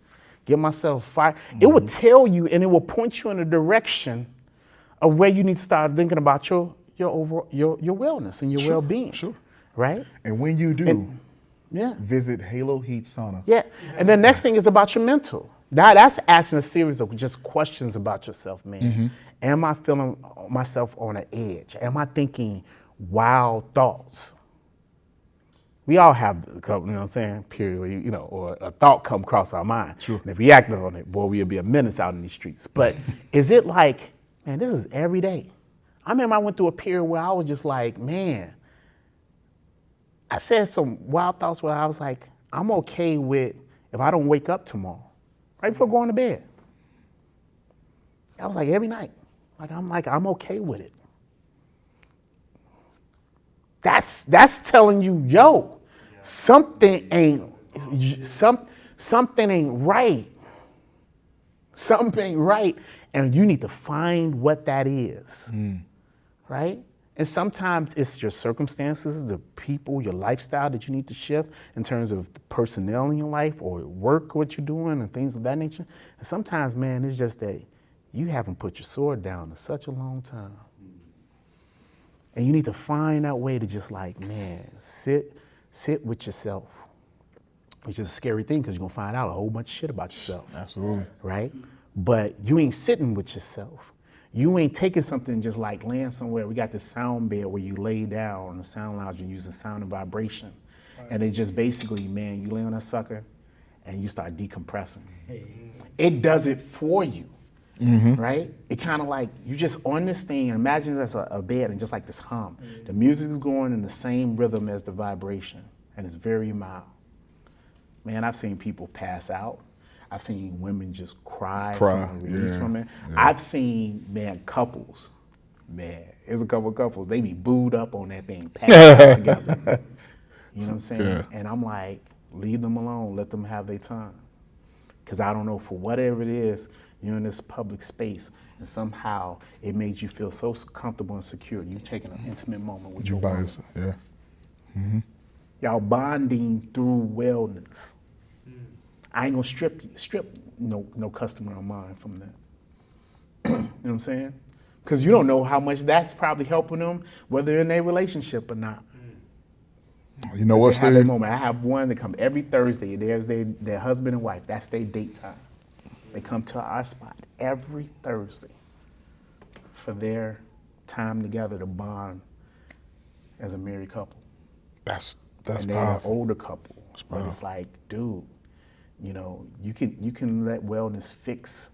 get myself fired. It will tell you and it will point you in a direction of where you need to start thinking about your wellness and your well-being. Sure. Right? And when you do, visit HaloHeat Sauna. Yeah. And the next thing is about your mental. Now that's asking a series of just questions about yourself, man. Am I feeling myself on an edge? Am I thinking wild thoughts? We all have a couple, you know what I'm saying, period, where you know, or a thought come across our mind. Sure. And if we act on it, boy, we'll be a menace out in these streets. But is it like, man, this is every day? I remember I went through a period where I was just like, man, I said some wild thoughts where I was like, I'm okay with if I don't wake up tomorrow, right before going to bed. I was like, every night. I'm okay with it. That's telling you, yo, something ain't right. Something ain't right, and you need to find what that is, right? And sometimes it's your circumstances, the people, your lifestyle that you need to shift in terms of the personnel in your life or work, what you're doing, and things of that nature. And sometimes, man, it's just that you haven't put your sword down in such a long time. And you need to find that way to just like, man, sit with yourself, which is a scary thing because you're gonna find out a whole bunch of shit about yourself. Absolutely. Right? But you ain't sitting with yourself. You ain't taking something just like laying somewhere. We got this sound bed where you lay down on the sound lounge and use the sound and vibration. And it's just basically, man, you lay on that sucker and you start decompressing. It does it for you. Right? It kind of like, you just on this thing, and imagine there's a bed and just like this hum. The music is going in the same rhythm as the vibration, and it's very mild. Man, I've seen people pass out. I've seen women just cry from the release from it. Yeah. I've seen, man, couples. Man, there's a couple couples, they be booed up on that thing, passed out together. You know what I'm saying? Yeah. And I'm like, leave them alone, let them have their time. Because I don't know, for whatever it is, you're in this public space, and somehow it made you feel so comfortable and secure. You're taking an intimate moment with your wife. Yeah. Y'all bonding through wellness. I ain't gonna strip no customer of mine from that. You know what I'm saying? Because you don't know how much that's probably helping them, whether in their relationship or not. You know what, Steve? I have one that come every Thursday. There's their husband and wife. That's their date time. They come to our spot every Thursday for their time together to bond as a married couple. That's and they're powerful. An older couple, but it's like, dude, you know, you can let wellness fix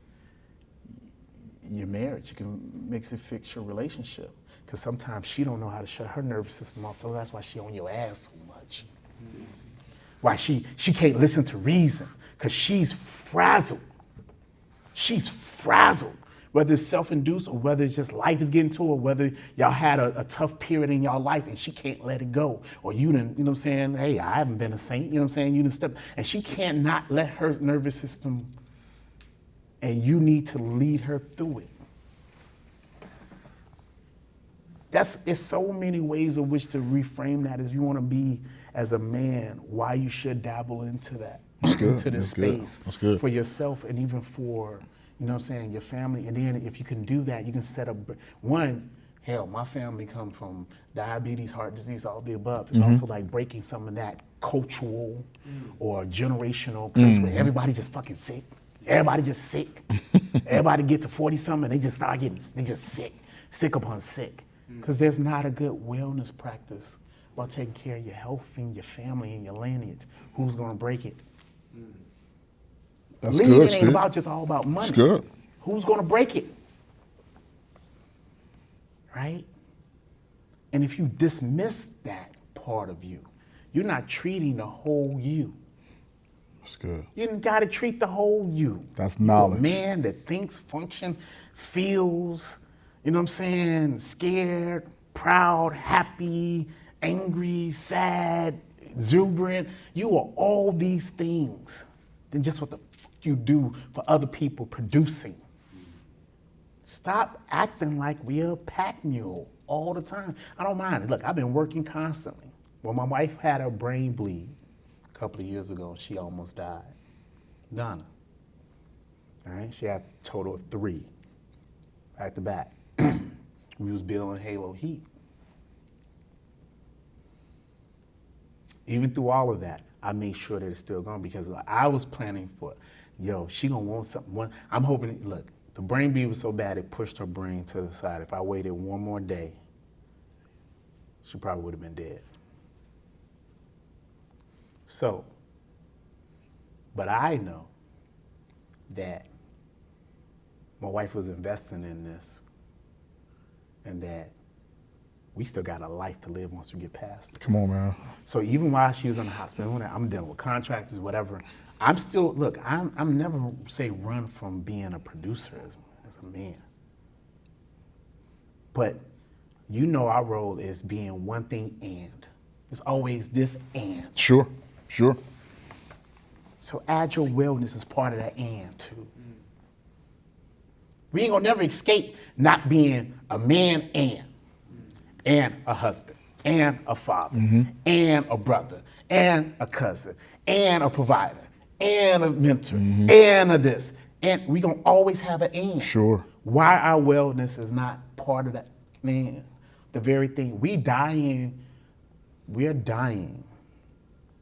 your marriage. You can mix it fix your relationship. Because sometimes she don't know how to shut her nervous system off, so that's why she on your ass so much. Why she can't listen to reason, because she's frazzled. She's frazzled, whether it's self-induced or whether it's just life is getting to her, or whether y'all had a tough period in y'all life and she can't let it go. Or you didn't, you know what I'm saying, hey, I haven't been a saint, you know what I'm saying, you didn't step, and she can't not let her nervous system, and you need to lead her through it. It's so many ways of which to reframe that as you want to be as a man, why you should dabble into that. Into this space for yourself and even for, you know what I'm saying, your family. And then if you can do that, you can set up, one, hell, my family comes from diabetes, heart disease, all the above. It's also like breaking some of that cultural or generational curse where everybody just fucking sick. Everybody just sick. Everybody get to 40-something, they just start getting, they just sick upon sick. Because there's not a good wellness practice about taking care of your health and your family and your lineage. Who's gonna break it? That's Leading good, ain't Steve. about just all about money. That's good. Who's gonna break it? Right? And if you dismiss that part of you, you're not treating the whole you. That's good. You gotta treat the whole you. That's knowledge. You're a man that thinks, function, feels, you know what I'm saying, scared, proud, happy, angry, sad, exuberant. You are all these things than just what the fuck you do for other people producing. Stop acting like we're a pack mule all the time. I don't mind it. Look, I've been working constantly. When my wife had her brain bleed a couple of years ago, she almost died. Donna. All right, she had a total of 3 back to back. We was building HaloHeat. Even through all of that, I made sure that it's still going because I was planning for, she gonna want something. I'm hoping, look, the brain bleed was so bad it pushed her brain to the side. If I waited one more day, she probably would have been dead. So, but I know that my wife was investing in this and that we still got a life to live once we get past this. Come on, man. So even while she was in the hospital, I'm dealing with contractors, whatever, I'm still, look, I'm never say run from being a producer as a man. But you know our role is being one thing and. It's always this and. Sure. So add your wellness as part of that and too. We ain't gonna never escape not being a man and a husband, and a father, and a brother, and a cousin, and a provider, and a mentor, and a this. And we gonna always have an and. Sure. Why our wellness is not part of that, man, the very thing. We're dying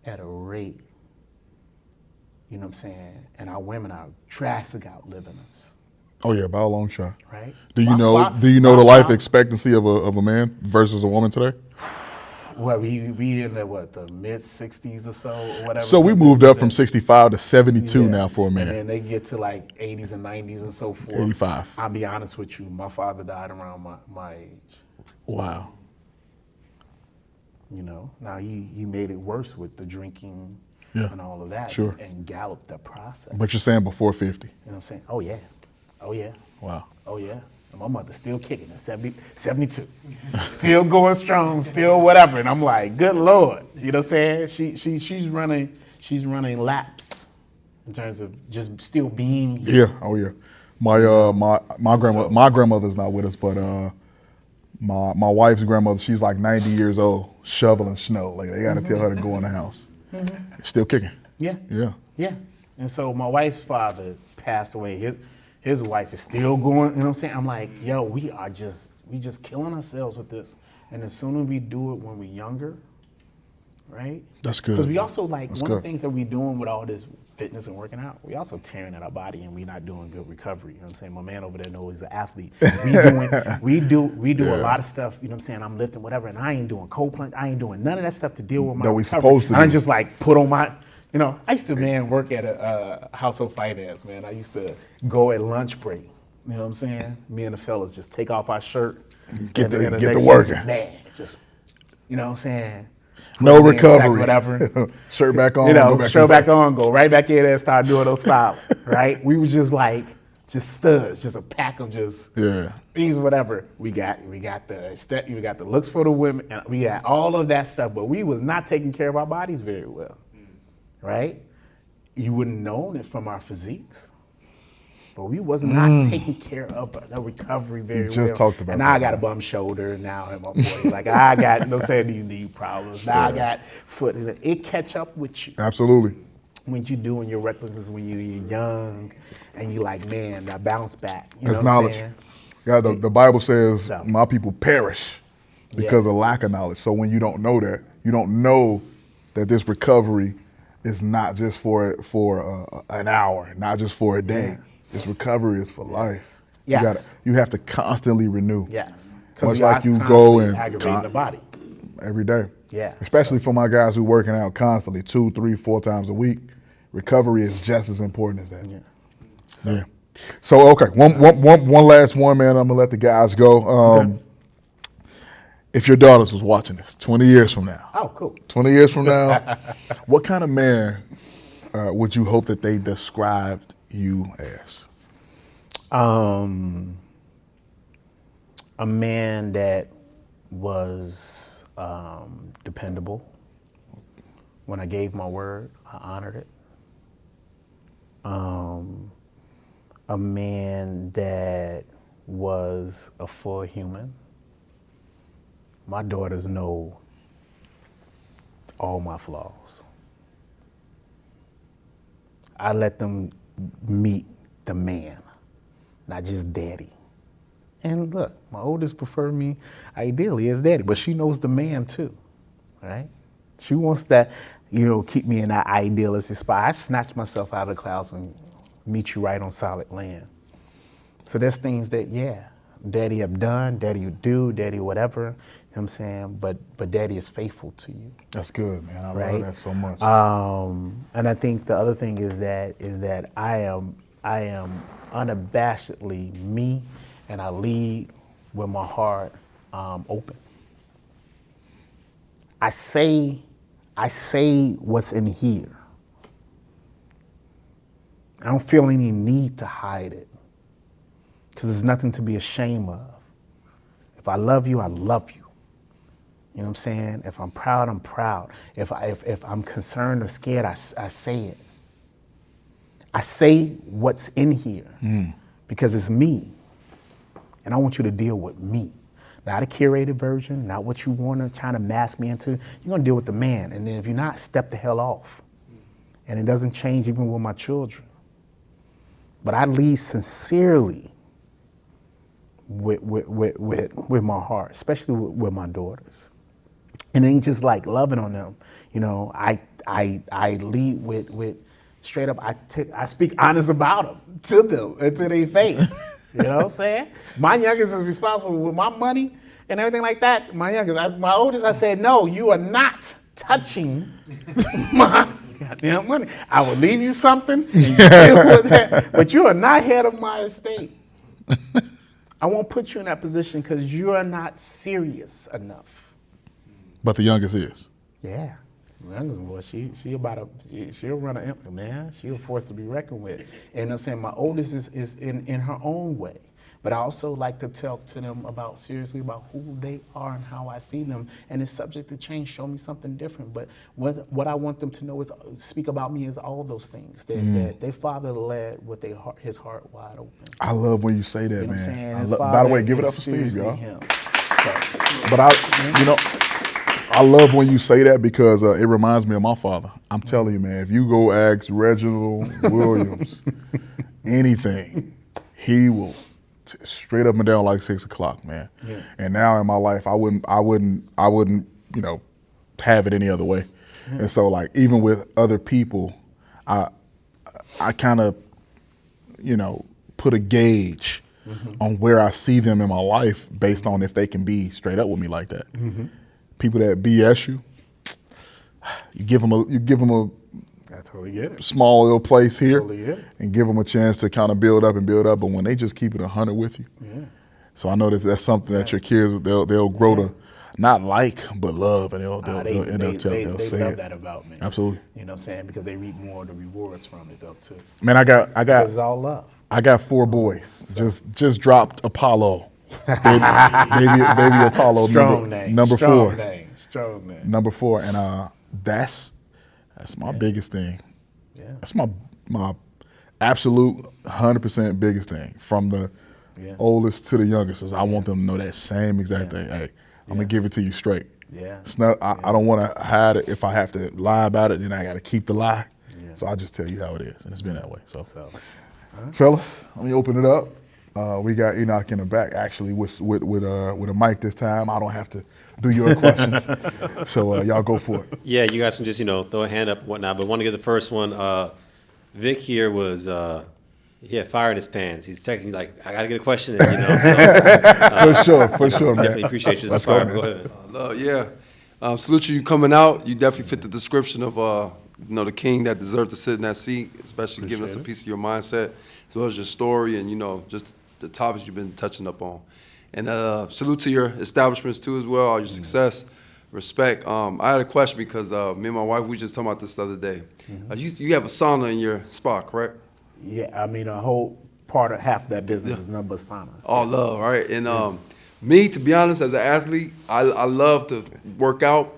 at a rate, you know what I'm saying? And our women are drastically outliving us. Oh yeah, by a long shot. Right? Do you know the life expectancy of a man versus a woman today? Well, we in the mid 60s or so, or whatever. So we moved up from 65 to 72 now for a man. And then they get to like 80s and 90s and so forth. 85. I'll be honest with you, my father died around my age. Wow. You know, now he made it worse with the drinking and all of that. Sure. And galloped the process. But you're saying before 50. You know what I'm saying? Oh yeah. Wow. Oh yeah. And my mother's still kicking at 72. Still going strong, still whatever. And I'm like, good Lord. You know what I'm saying? She's running laps in terms of just still being here. Yeah. Oh yeah. My grandmother's not with us, but my wife's grandmother, she's like 90 years old, shoveling snow. Like they gotta tell her to go in the house. Still kicking. Yeah. Yeah. And so my wife's father passed away. His wife is still going, you know what I'm saying? I'm like, yo, we just killing ourselves with this. And the sooner we do it when we're younger, right? That's good. Because we also one good. of the things that we're doing with all this fitness and working out, we also tearing at our body and we're not doing good recovery. You know what I'm saying? My man over there knows he's an athlete. We do a lot of stuff, you know what I'm saying? I'm lifting whatever, and I ain't doing cold plunge. I ain't doing none of that stuff to deal with my recovery. Supposed to I do. just like put on my, you know, I used to, work at a household finance, man. I used to go at lunch break. You know what I'm saying? Me and the fellas just take off our shirt. Get and the next working. Man, just, you know what I'm saying? No Put the man stack, recovery. whatever. Shirt back on. You know, go back shirt in. back on, go right back in there and start doing those fouls, right? We was just studs, just a pack of these whatever. We got the looks for the women, and we got all of that stuff, but we was not taking care of our bodies very well, right? You wouldn't known it from our physiques. But we was not taking care of the recovery very well. Just talked about and now that, I got a bum shoulder now in my 40s. Like I got, you know, saying these knee problems. Now I got foot. It catch up with you. Absolutely. When you doing your recklessness when you're young, and you like, man, that bounce back. You That's know what knowledge. I'm saying? Yeah, the Bible says So. my people perish because of lack of knowledge. So when you don't know that, you don't know that this recovery is not just for an hour, not just for a day. Yeah. This recovery is for life. Yes. You have to constantly renew. Yes. Much like you go and aggravating the body. every day. Yeah. Especially for my guys who working out constantly 2, 3, 4 times a week. Recovery is just as important as that. Yeah. So okay, one last one, man. I'm gonna let the guys go. If your daughters was watching this 20 years from now. Oh, cool. 20 years from now, what kind of man would you hope that they described you as? A man that was dependable. When I gave my word, I honored it. A man that was a full human. My daughters know all my flaws. I let them meet the man, not just daddy. And look, my oldest prefer me ideally as daddy, but she knows the man too, right? She wants that, keep me in that idealistic spot. I snatch myself out of the clouds and meet you right on solid land. So there's things that, daddy have done, daddy you do, daddy whatever. what I'm saying? But daddy is faithful to you. That's good, man. I Right? love that so much. And I think the other thing is that I am unabashedly me, and I lead with my heart open. I say what's in here. I don't feel any need to hide it, because there's nothing to be ashamed of. If I love you, I love you. You know what I'm saying? If I'm proud, I'm proud. If I'm concerned or scared, I say it. I say what's in here because it's me. And I want you to deal with me. Not a curated version, not what you want to try to mask me into. You're going to deal with the man. And then if you're not, step the hell off. And it doesn't change even with my children. But I lead sincerely with my heart, especially with my daughters. And it ain't just like loving on them. You know, I lead with straight up, I speak honest about them to them and to their face. You know what I'm saying? My youngest is responsible with my money and everything like that. My oldest, I said, no, you are not touching my goddamn money. I will leave you something, and you deal with that, but you are not head of my estate. I won't put you in that position because you are not serious enough. But the youngest is. Yeah. The youngest boy, she'll run an empty, man. She'll force to be reckoned with. And I'm saying my oldest is in her own way. But I also like to talk to them seriously about who they are and how I see them. And it's subject to change, show me something different. But what I want them to know is, speak about me is all those things. That their father led with his heart wide open. I love when you say that, You know what I'm man. saying? By the way, give it up for Steve, seriously y'all. him. But I love when you say that because it reminds me of my father. I'm telling you, man, if you go ask Reginald Williams anything, he will straight up and down like 6 o'clock, man. Yeah. And now in my life, I wouldn't, have it any other way. Yeah. And so, like, even with other people, I kind of, put a gauge on where I see them in my life based on if they can be straight up with me like that. Mm-hmm. People that BS you, you give them a I totally get it. Small little place here, Totally and give them a chance to kind of build up. But when they just keep it 100 with you, so I know that's something that your kids they'll grow to not like but love, and they'll end up telling. They love that about me. Absolutely. You know what I'm saying? Because they reap more of the rewards from it though too. Man, I got. It's all love. I got 4 boys. Just dropped Apollo. baby Apollo. Strong name. Number 4. Strong name. Number 4, and that's my biggest thing. Yeah. That's my absolute 100% biggest thing, from the oldest to the youngest. Is I want them to know that same exact thing. Hey, I'm gonna give it to you straight. Yeah. It's not. I don't want to hide it. If I have to lie about it, then I got to keep the lie. Yeah. So I just tell you how it is, and it's been that way. So. Fellas, let me open it up. We got Enoch in the back, actually, with a mic this time. I don't have to do your questions, so y'all go for it. Yeah, you guys can just throw a hand up and whatnot. But want to get the first one. Vic here was he had fire in his pants. He's texting me like, I gotta get a question in, so, for sure, man. Definitely appreciate you. Let's go, man. Go ahead. Salute you coming out. You definitely fit the description of the king that deserved to sit in that seat, especially giving us a piece of your mindset, as well as your story and, just the topics you've been touching up on. And salute to your establishments too as well, all your success, respect. I had a question because me and my wife, we just talking about this the other day. You have a sauna in your spot, correct? Yeah, I mean, a whole half of that business is nothing but saunas. All love, right? And me, to be honest, as an athlete, I love to work out.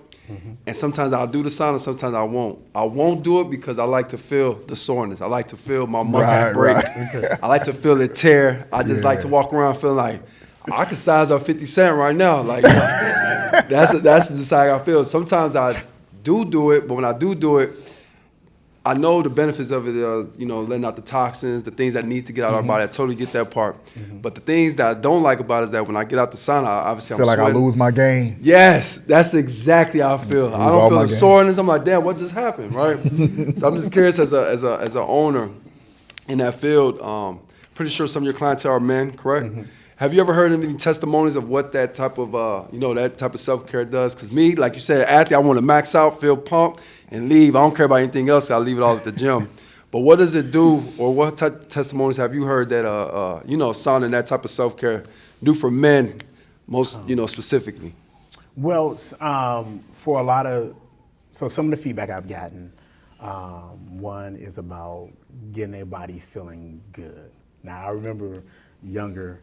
And sometimes I'll do the sauna, sometimes I won't. I won't do it because I like to feel the soreness. I like to feel my muscles break. Right. I like to feel it tear. I just like to walk around feeling like I could size up 50 Cent right now. Like that's the side I feel. Sometimes I do it, but when I do it, I know the benefits of it, letting out the toxins, the things that need to get out of our body. I totally get that part. But the things that I don't like about it is that when I get out the sauna, obviously I'm sweating. I lose my game. Yes, that's exactly how I feel. I don't feel the soreness. I'm like, damn, what just happened, right? So I'm just curious as an owner in that field. Pretty sure some of your clientele are men, correct? Have you ever heard any testimonies of what that type of, that type of self-care does? Because me, like you said, athlete, I want to max out, feel pumped, and leave. I don't care about anything else. I'll leave it all at the gym. But what does it do, or what testimonies have you heard that, sauna and that type of self-care do for men, most, specifically? Well, for a lot of, so some of the feedback I've gotten, one is about getting their body feeling good. Now, I remember younger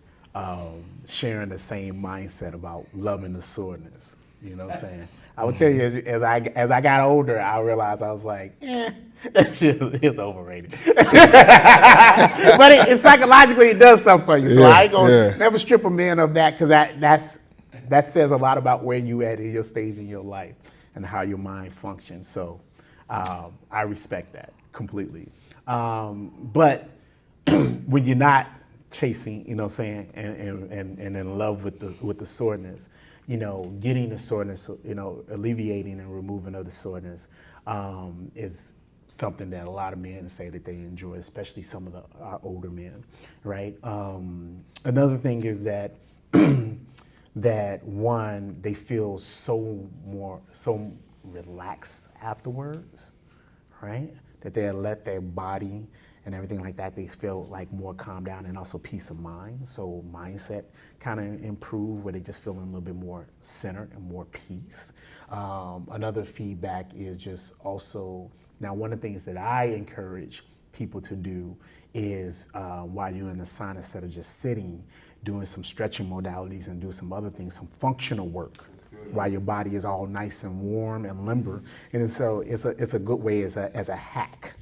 sharing the same mindset about loving the soreness. You know what I'm saying? I would tell you, as I got older, I realized I was like, that shit is overrated. But it psychologically, it does something for you. So I ain't gonna never strip a man of that, because that says a lot about where you at in your stage in your life and how your mind functions. So I respect that completely. But when you're not chasing, you know what I'm saying, and in love with the soreness, getting the soreness, alleviating and removing of the soreness is something that a lot of men say that they enjoy, especially some of our older men, right? Another thing is that that one, they feel so relaxed afterwards, right? That they let their body and everything like that, they feel like more calm down, and also peace of mind. So mindset kind of improve, where they just feeling a little bit more centered and more peace. Another feedback is just also, now one of the things that I encourage people to do is while you're in the sauna, instead of just sitting, doing some stretching modalities and do some other things, some functional work, while your body is all nice and warm and limber. And so it's a good way as a hack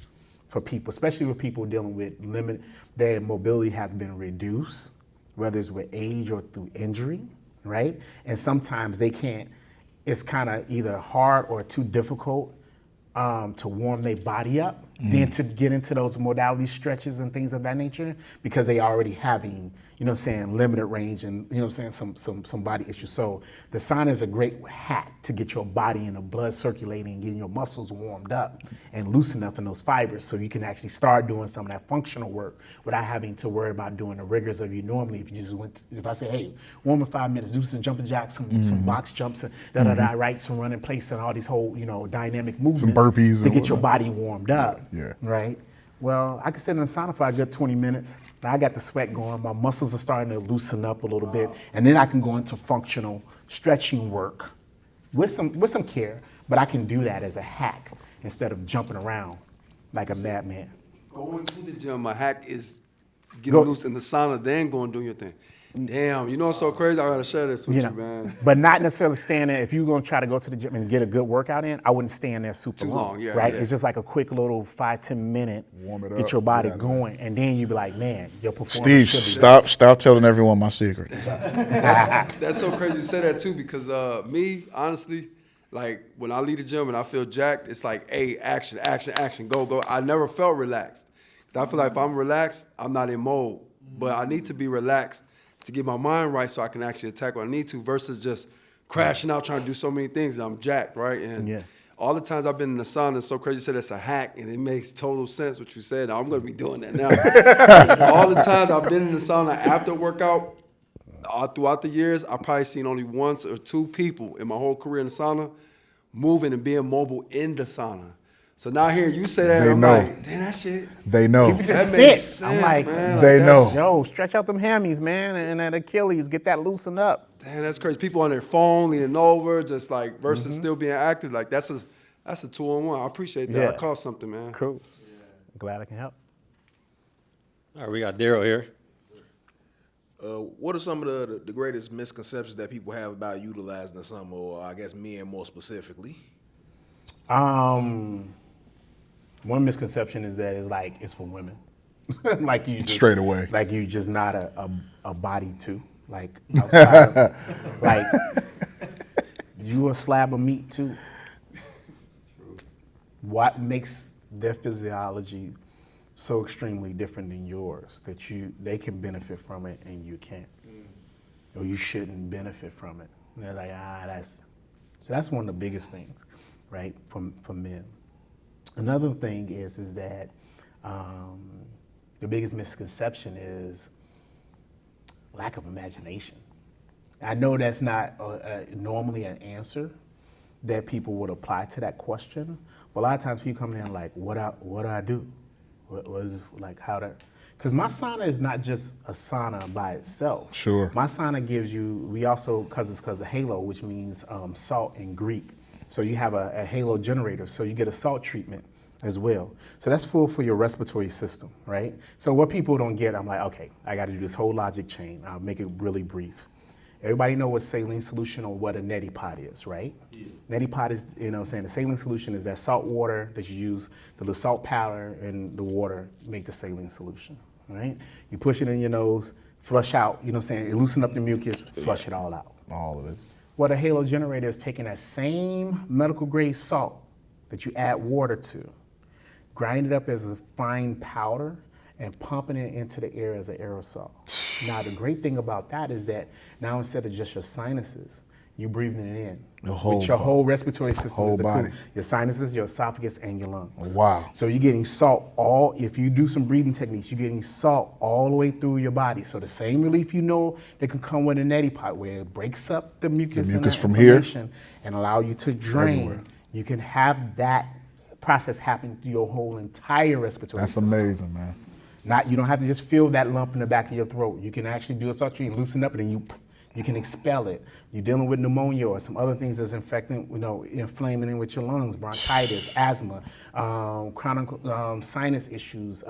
for people, especially with people dealing with their mobility has been reduced, whether it's with age or through injury, right? And sometimes they can't, it's kind of either hard or too difficult to warm their body up, then to get into those modality stretches and things of that nature, because they already having, limited range and, some body issues. So the sauna is a great hack to get your body and the blood circulating, getting your muscles warmed up and loosen up in those fibers, so you can actually start doing some of that functional work without having to worry about doing the rigors of you normally. If you just if I say, hey, warm in 5 minutes, do some jumping jacks, some box jumps, and right, some running place and all these whole, dynamic movements, some burpees to get your body warmed up. Yeah. Right? Well, I can sit in the sauna for a good 20 minutes. Now I got the sweat going. My muscles are starting to loosen up a little bit. And then I can go into functional stretching work with some care. But I can do that as a hack instead of jumping around like a madman. Going to the gym, my hack is getting loose in the sauna, then going and doing your thing. Damn, what's so crazy? I gotta share this with you, man. But not necessarily staying there. If you're gonna try to go to the gym and get a good workout in, I wouldn't stay in there super long, right? Yeah. It's just like a quick little 5-10 minute, warm it up, get your body going, and then you be like, man, your performance Steve, should be stop telling everyone my secret. That's so crazy you say that too, because me, honestly, like when I leave the gym and I feel jacked, it's like, hey, action, go. I never felt relaxed. Cause I feel like if I'm relaxed, I'm not in mode. But I need to be relaxed to get my mind right so I can actually attack what I need to, versus just crashing out trying to do so many things and I'm jacked, right? And all the times I've been in the sauna, it's so crazy you said it's a hack, and it makes total sense what you said. I'm going to be doing that now. All the times I've been in the sauna after workout, throughout the years, I've probably seen only 1 or 2 people in my whole career in the sauna moving and being mobile in the sauna. So now hearing you say that, I'm like, damn, that shit. They know. People just That sit. makes sense, I'm like, man. They know. Yo, stretch out them hammies, man, and that Achilles, get that loosened up. Damn, that's crazy. People on their phone leaning over, just like versus still being active. Like that's a 2-on-1. I appreciate that. Yeah. I caught something, man. Cool. Glad I can help. All right, we got Daryl here. What are some of the greatest misconceptions that people have about utilizing the summer, or I guess men more specifically? One misconception is that it's for women. Like you just, Straight away. Like you just not a body too. Like outside of, like you a slab of meat too. What makes their physiology so extremely different than yours that they can benefit from it and you can't? Or you shouldn't benefit from it. And they're like, that's one of the biggest things, right, for men. Another thing is that the biggest misconception is lack of imagination. I know that's not normally an answer that people would apply to that question, but a lot of times people come in like, what do I do? What is like how to? Because my sauna is not just a sauna by itself. Sure. My sauna gives you. We also because of halo, which means salt in Greek. So you have a halo generator. So you get a salt treatment as well. So that's full for your respiratory system, right? So what people don't get, I'm like, okay, I got to do this whole logic chain. I'll make it really brief. Everybody know what saline solution or what a neti pot is, right? Yeah. Neti pot is, you know what I'm saying, the saline solution is that salt water that you use, the salt powder and the water make the saline solution, right? You push it in your nose, flush out, you know what I'm saying, you loosen up the mucus, flush it all out. All of it. What a halo generator is taking that same medical grade salt that you add water to, grind it up as a fine powder, and pumping it into the air as an aerosol. Now, the great thing about that is that now instead of just your sinuses, you're breathing it in. With your whole respiratory system whole is the body. Your sinuses, your esophagus, and your lungs. Wow. So you're getting salt if you do some breathing techniques, you're getting salt all the way through your body. So the same relief that can come with a neti pot where it breaks up the mucus and that from here inflammation and allow you to drain. everywhere. You can have that process happen through your whole entire respiratory That's system. amazing, man. You don't have to just feel that lump in the back of your throat. You can actually do a salt treatment, loosen up, and then you can expel it. You're dealing with pneumonia or some other things that's infecting, inflaming with your lungs, bronchitis, asthma, chronic sinus issues,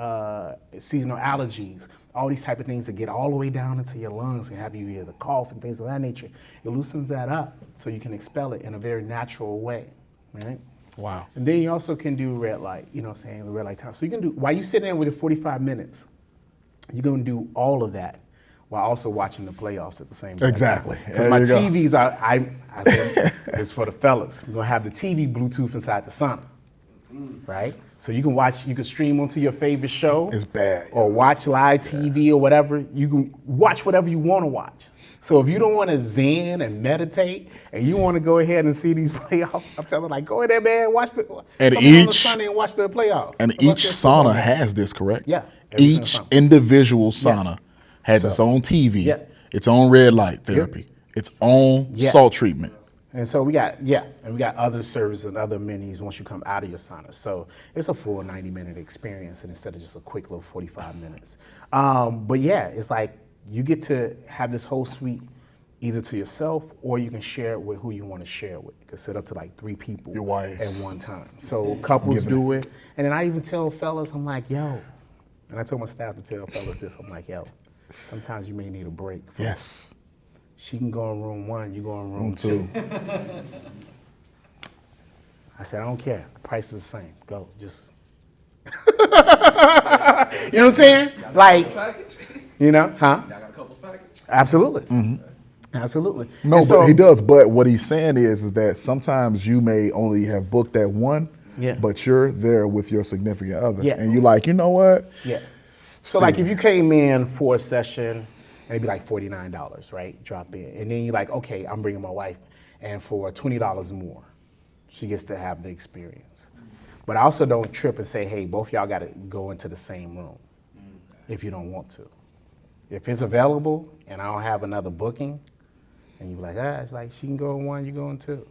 seasonal allergies, all these type of things that get all the way down into your lungs and have you either cough and things of that nature. It loosens that up so you can expel it in a very natural way, right? Wow. And then you also can do red light, the red light time. So you can do, while you sit in with it 45 minutes, you're going to do all of that while also watching the playoffs at the same time. Exactly. Because my TVs are, I said, it's for the fellas. We're going to have the TV Bluetooth inside the sauna, right? So you can stream onto your favorite show. It's bad. Or watch live TV or whatever. You can watch whatever you want to watch. So if you don't want to zen and meditate, and you want to go ahead and see these playoffs, I'm telling you, go ahead there, man, watch the. And come on Sunday and watch the playoffs. And each sauna has this, correct? Yeah. Each individual sauna has its own TV, its own red light therapy, its own salt treatment. And so we got other services and other amenities once you come out of your sauna. So it's a full 90-minute experience, and instead of just a quick little 45 minutes. But yeah, it's like, you get to have this whole suite either to yourself or you can share it with who you want to share it with. You can set up to like 3 people Your wife. at one time. So couples do it. And then I even tell fellas, I'm like, yo, and I told my staff to tell fellas this, I'm like, yo, sometimes you may need a break. Yes. She can go in room 1, you go in room 2. I said, I don't care. The price is the same. Go, just. You know what I'm saying? Like, huh? Y'all got a couples package? Absolutely. Absolutely. No, And but he does. But what he's saying is that sometimes you may only have booked that one, but you're there with your significant other. Yeah. And you're like, you know what? Yeah. So like if you came in for a session, and it'd be like $49, right? Drop in. And then you're like, okay, I'm bringing my wife. And for $20 more, she gets to have the experience. But I also don't trip and say, hey, both y'all got to go into the same room if you don't want to. If it's available and I don't have another booking, and you're like, it's like she can go in 1, you go in 2.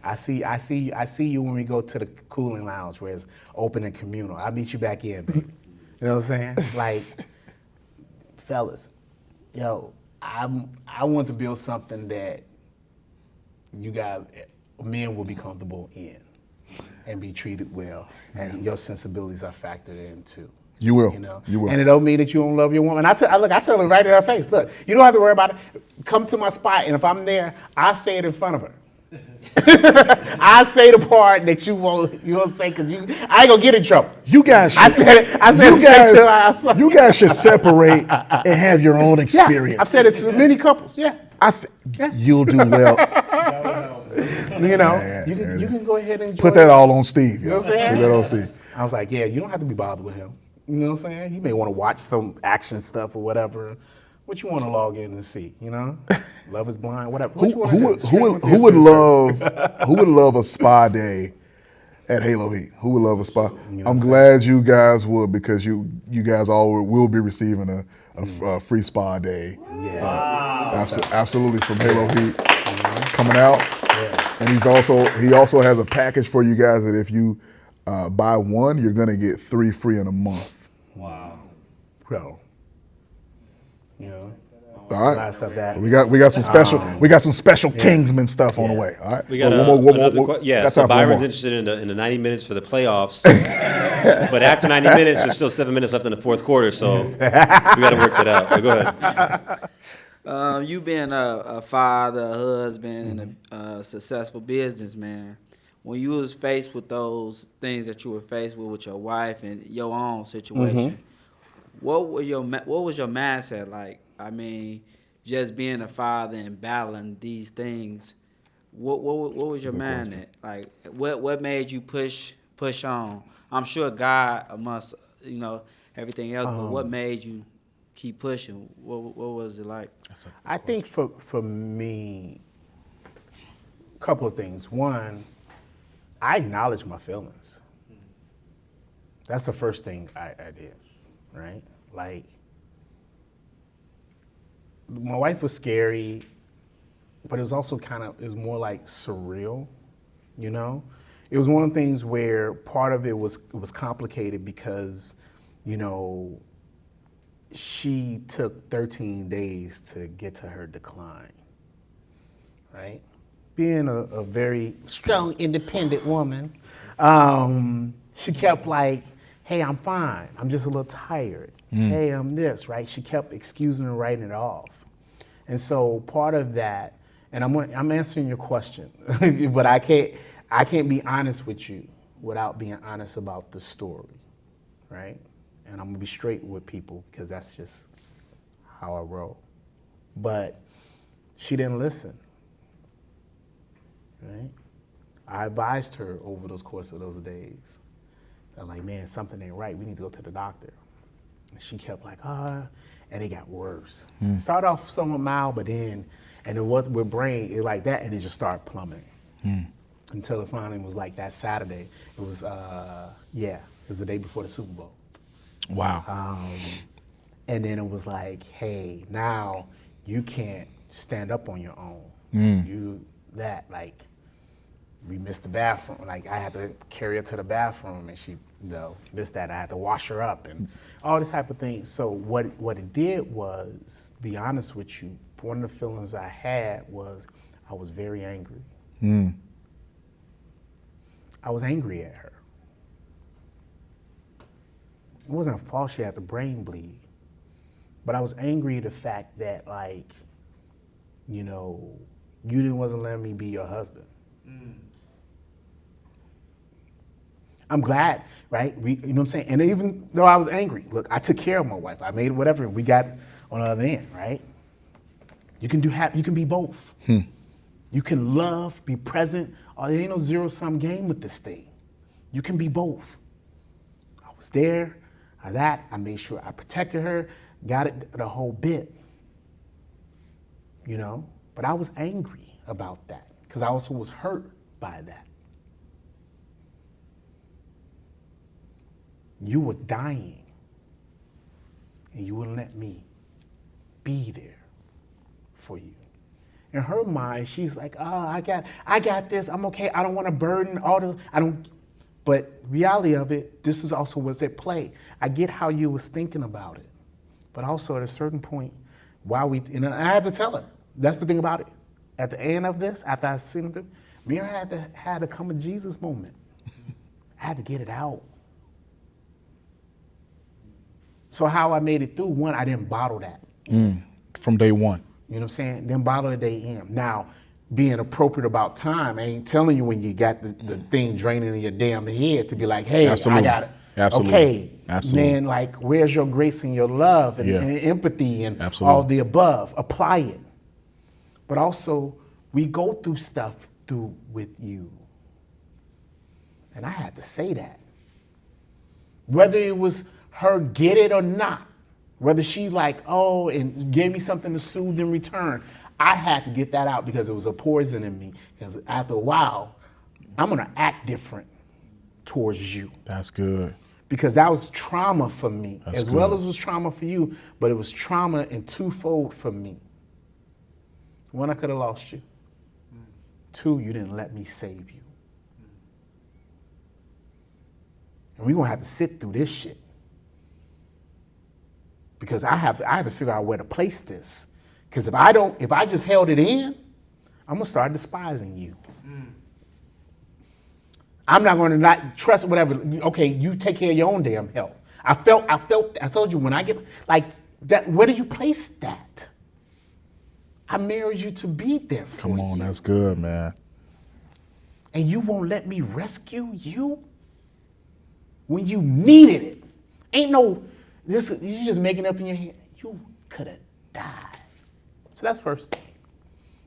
I see you when we go to the cooling lounge where it's open and communal. I'll meet you back in, baby. You know what I'm saying? Like, fellas, yo, I want to build something that you guys, men will be comfortable in and be treated well, and your sensibilities are factored in too. You will. You will. And it don't mean that you don't love your woman. I tell her right in her face, look, you don't have to worry about it. Come to my spot, and if I'm there, I say it in front of her. I say the part that you won't say, because I ain't gonna get in trouble. You guys should, you guys should separate and have your own experience. Yeah, I've said it to many couples. Yeah. You'll do well. You can go ahead and enjoy put that all on Steve. You know what I'm saying? Put that on Steve. I was like, you don't have to be bothered with him. You know what I'm saying? You may want to watch some action stuff or whatever. What you want to log in and see? Love is Blind, whatever. Who would love a spa day at HaloHeat? Who would love a spa? I'm glad you guys would, because you guys all will be receiving a free spa day. Yeah. Absolutely, from HaloHeat coming out. Yeah. And he also has a package for you guys that if you buy one, you're gonna get 3 free in a month. Wow. Bro. You know. All right. Lots of that. So we got some special Kingsman stuff on the way. All right. We got got so time for one Byron's more. interested in the 90 minutes for the playoffs. But after 90 minutes, there's still 7 minutes left in the fourth quarter, so we got to work that out. But go ahead. You being a father, a husband, and a successful businessman, when you was faced with those things that you were faced with your wife and your own situation, what was your mindset like? I mean, just being a father and battling these things. What was your mindset like? What made you push on? I'm sure God must, everything else, but what made you keep pushing? What was it like? I think for me, a couple of things. One, I acknowledge my feelings. That's the first thing I did, right? Like, my wife was scary, but it was also it was more like surreal, you know? It was one of the things where part of it was complicated because, she took 13 days to get to her decline, right? Being a very strong, independent woman, she kept like, hey, I'm fine. I'm just a little tired. Hey, I'm this, right? She kept excusing and writing it off. And so part of that, and I'm answering your question, but I can't be honest with you without being honest about the story, right? And I'm gonna be straight with people because that's just how I roll. But she didn't listen, right? I advised her over those course of those days. I'm like, man, something ain't right. We need to go to the doctor. And she kept like, and it got worse. Started off somewhat mild, but then, and it was with brain, it like that, and it just started plummeting. Until it finally was like that Saturday. It was, it was the day before the Super Bowl. Wow. And then it was like, hey, now you can't stand up on your own. We missed the bathroom. Like, I had to carry her to the bathroom, and she missed that. I had to wash her up and all this type of thing. So what it did was, to be honest with you, one of the feelings I had was I was very angry. I was angry at her. It wasn't a fault she had the brain bleed, but I was angry at the fact that, like, you wasn't letting me be your husband. I'm glad, right? You know what I'm saying? And even though I was angry, look, I took care of my wife. I made whatever, and we got on the other end, right? You can be both. You can love, be present. There ain't no zero-sum game with this thing. You can be both. I was there, I made sure I protected her, got it the whole bit, But I was angry about that because I also was hurt by that. You were dying, and you wouldn't let me be there for you. In her mind, she's like, I got this, I'm okay, I don't want to burden but reality of it, this is also what's at play. I get how you was thinking about it, but also at a certain point, and I had to tell her, that's the thing about it. At the end of this, after I seen it through, me and her had to come to Jesus moment. I had to get it out. So how I made it through, one, I didn't bottle that. From day one. You know what I'm saying? Didn't bottle it day in. Now, being appropriate about time, I ain't telling you when you got the thing draining in your damn head to be like, hey, Absolutely. I got it. Absolutely. Okay, Absolutely. man, like, where's your grace and your love and empathy and all the above? Apply it. But also, we go through stuff with you. And I had to say that. Whether it was her get it or not, whether she like, and gave me something to soothe in return, I had to get that out because it was a poison in me. Because after a while, I'm gonna act different towards you. That's good. because that was trauma for me, That's as well good. as it was trauma for you, but it was trauma in twofold for me. One, I could have lost you. Two, you didn't let me save you. And we're gonna have to sit through this shit. Because I have to figure out where to place this. Because if I just held it in, I'm gonna start despising you. I'm not gonna not trust whatever. Okay, you take care of your own damn health. I told you when I get like that, where do you place that? I married you to be there for you. Come on, that's good, man. And you won't let me rescue you when you needed it. Ain't no, this you just making up in your head. You could have died. So that's first thing.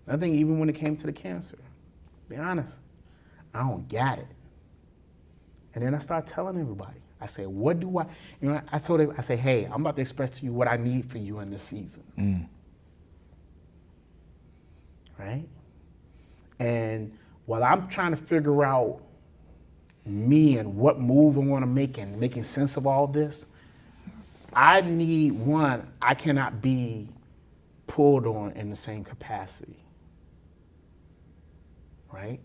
I think even when it came to the cancer, be honest, I don't got it. And then I start telling everybody. I say, what do I, I told him, I say, hey, I'm about to express to you what I need for you in this season. Right? And while I'm trying to figure out me and what move I want to make and making sense of all this, I need one, I cannot be pulled on in the same capacity. Right?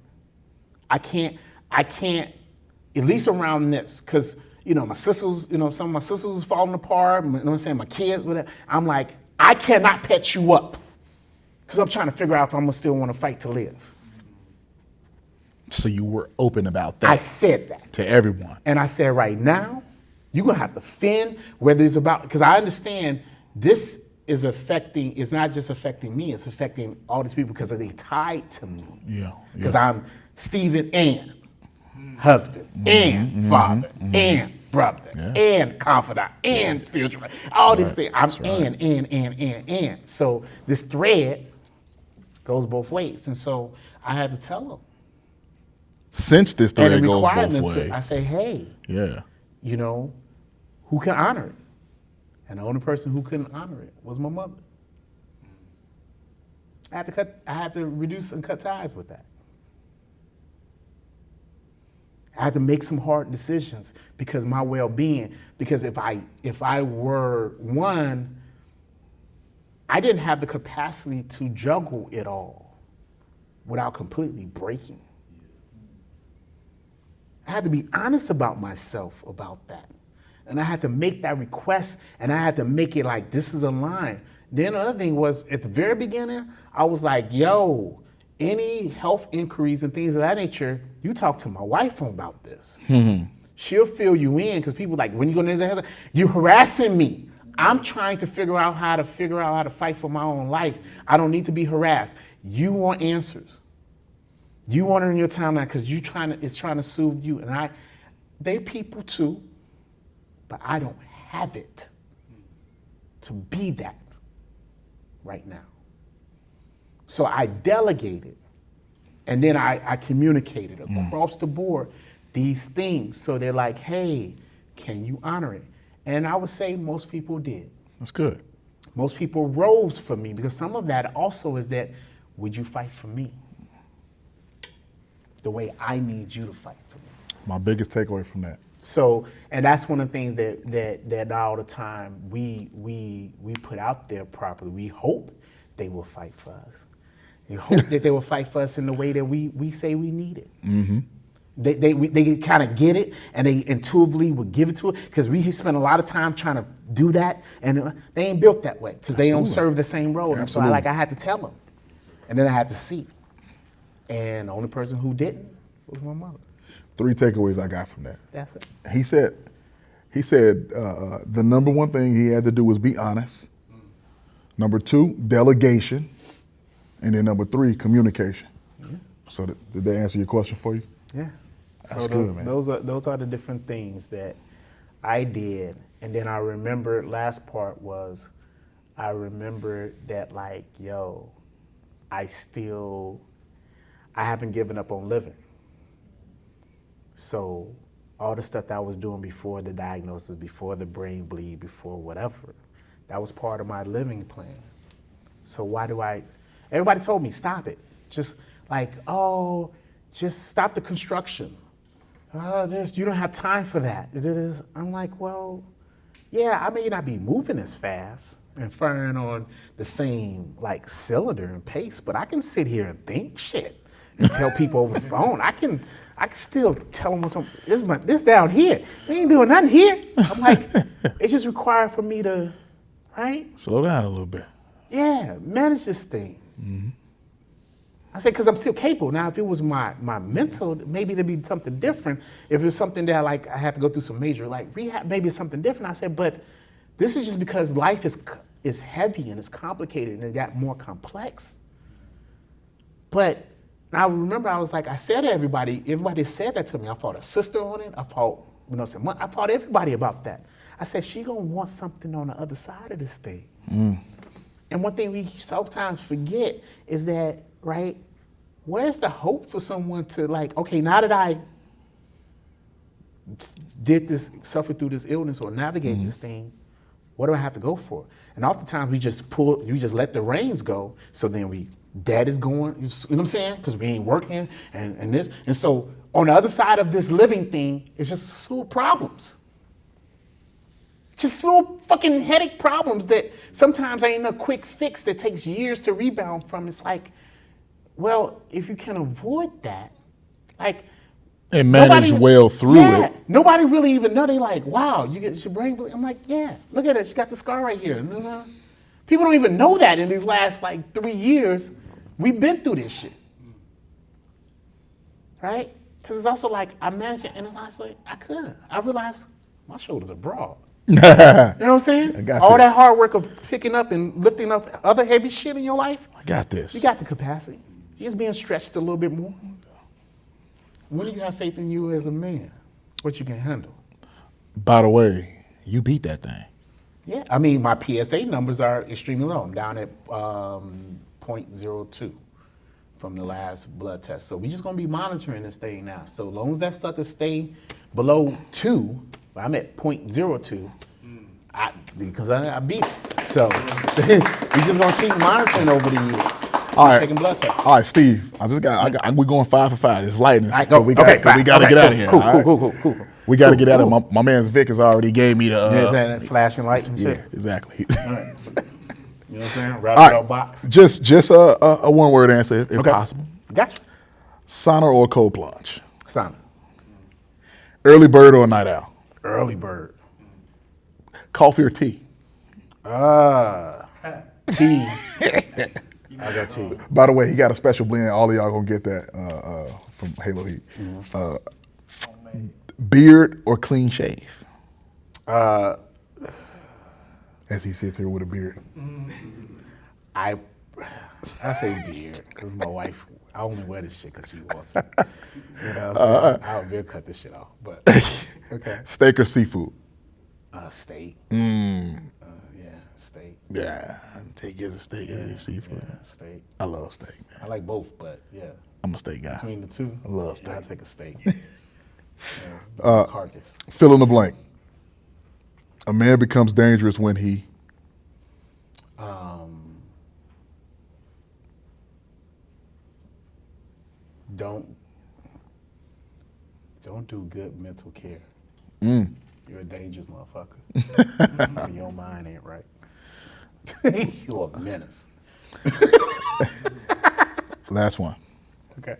I can't, at least around this, because, my sisters, some of my sisters was falling apart, you know what I'm saying, my kids, whatever. I'm like, I cannot pet you up, because I'm trying to figure out if I'm going to still want to fight to live. So you were open about that. I said that. To everyone. And I said, right now, you're going to have to fend, whether it's about, because I understand this is affecting, it's not just affecting me, it's affecting all these people because they tied to me. Yeah. Because I'm Stephen and husband and father and brother and confidant and spiritual, all these things. I'm and. So this thread goes both ways. And so I had to tell them. Since this And thread it goes required both them ways. to, I say, hey, Yeah. who can honor it? And the only person who couldn't honor it was my mother. I had to reduce and cut ties with that. I had to make some hard decisions because my well-being, because if I were one, I didn't have the capacity to juggle it all without completely breaking. I had to be honest about myself about that. And I had to make that request, and I had to make it like, this is a line. Then the other thing was, at the very beginning, I was like, yo, any health inquiries and things of that nature, you talk to my wife about this. She'll fill you in, because people like, when you go to the health, you're harassing me. I'm trying to figure out how to fight for my own life. I don't need to be harassed. You want answers. You want it in your timeline because it's trying to soothe you. And they people too, but I don't have it to be that right now. So I delegated, and then I communicated across the board these things. So they're like, hey, can you honor it? And I would say most people did. That's good. Most people rose for me, because some of that also is that, would you fight for me the way I need you to fight for me? My biggest takeaway from that. So, and that's one of the things that all the time we put out there properly. We hope they will fight for us. We hope that they will fight for us in the way that we say we need it. Mm-hmm. They kind of get it, and they intuitively would give it to it, because we spend a lot of time trying to do that, and they ain't built that way, because they don't serve the same role. And so I had to tell them, and then I had to see. And the only person who didn't was my mother. 3 takeaways I got from that. That's it. He said the number one thing he had to do was be honest. Number 2, delegation. And then number 3, communication. Yeah. So did that answer your question for you? Yeah. That's So good, man. those are the different things that I did. And then I remember, last part was, I remember that, like, yo, I haven't given up on living. So all the stuff that I was doing before the diagnosis, before the brain bleed, before whatever, that was part of my living plan. So everybody told me, stop it. Just like, just stop the construction. You don't have time for that. I'm like, well, yeah, I may not be moving as fast and firing on the same like cylinder and pace, but I can sit here and think shit and tell people over the phone. I can still tell them what's on. This down here. We ain't doing nothing here. I'm like, it just required for me to, right? Slow down a little bit. Yeah, manage this thing. Mm-hmm. I said, because I'm still capable. Now, if it was my mental, maybe there'd be something different. If it's something that like I have to go through some major like rehab, maybe it's something different. I said, but this is just because life is heavy and it's complicated and it got more complex. But I remember I was like, I said to everybody said that to me. I fought a sister on it. I fought, I fought everybody about that. I said, she gonna want something on the other side of this thing. Mm. And one thing we sometimes forget is that, right, where's the hope for someone to like, okay, now that I suffered through this illness or navigate this thing, what do I have to go for? And oftentimes we just let the reins go. So then dad is going, you know what I'm saying? Because we ain't working and this. And so on the other side of this living thing, it's just slew of problems. Just little fucking headache problems that sometimes ain't a quick fix that takes years to rebound from. It's like, well, if you can avoid that, like, and manage well through it. Nobody really even know. They like, wow, you get your brain. I'm like, yeah, look at it. She got the scar right here. People don't even know that in these last like 3 years. We've been through this shit, right? Because it's also like I managed it, and it's also like I realized my shoulders are broad. You know what I'm saying? All that hard work of picking up and lifting up other heavy shit in your life. I got this. You got the capacity. You're just being stretched a little bit more. When do you have faith in you as a man? What you can handle? By the way, you beat that thing. Yeah, I mean, my PSA numbers are extremely low. I'm down at 0.02 from the last blood test. So we're just gonna be monitoring this thing now. So long as that sucker stay below 2, I'm at 0.02, because I beat it. So we're just gonna keep monitoring over the years. All right, taking blood tests. All right, Steve. We're going 5 for 5. It's lightning. All right, go. We got to get out of here. Cool. We got to get out of here. My man Vic has already gave me the. That flashing lights and shit. Yeah, exactly. All right. You know what I'm saying? Wrap it up box. Just a one-word answer, if possible. Gotcha. Sauna or cold plunge? Sauna. Early bird or night owl? Early bird. Coffee or tea? Tea. I got tea. By the way, he got a special blend. All of y'all gonna get that from HaloHeat. Mm-hmm. Beard or clean shave? As he sits here with a beard. I say beard because my wife. I only wear this shit because she wants it. You know, so I'll beard cut this shit off. But okay. Steak or seafood? Steak. Steak. Yeah, I take it as a steak and seafood. Yeah, steak. I love steak, man. I like both, but yeah. I'm a steak guy. Between the two, I love steak. I take a steak. Carcass. Fill in the blank. A man becomes dangerous when he. Don't do good mental care. You're a dangerous motherfucker. Your mind ain't right. You're a menace. Last one. Okay.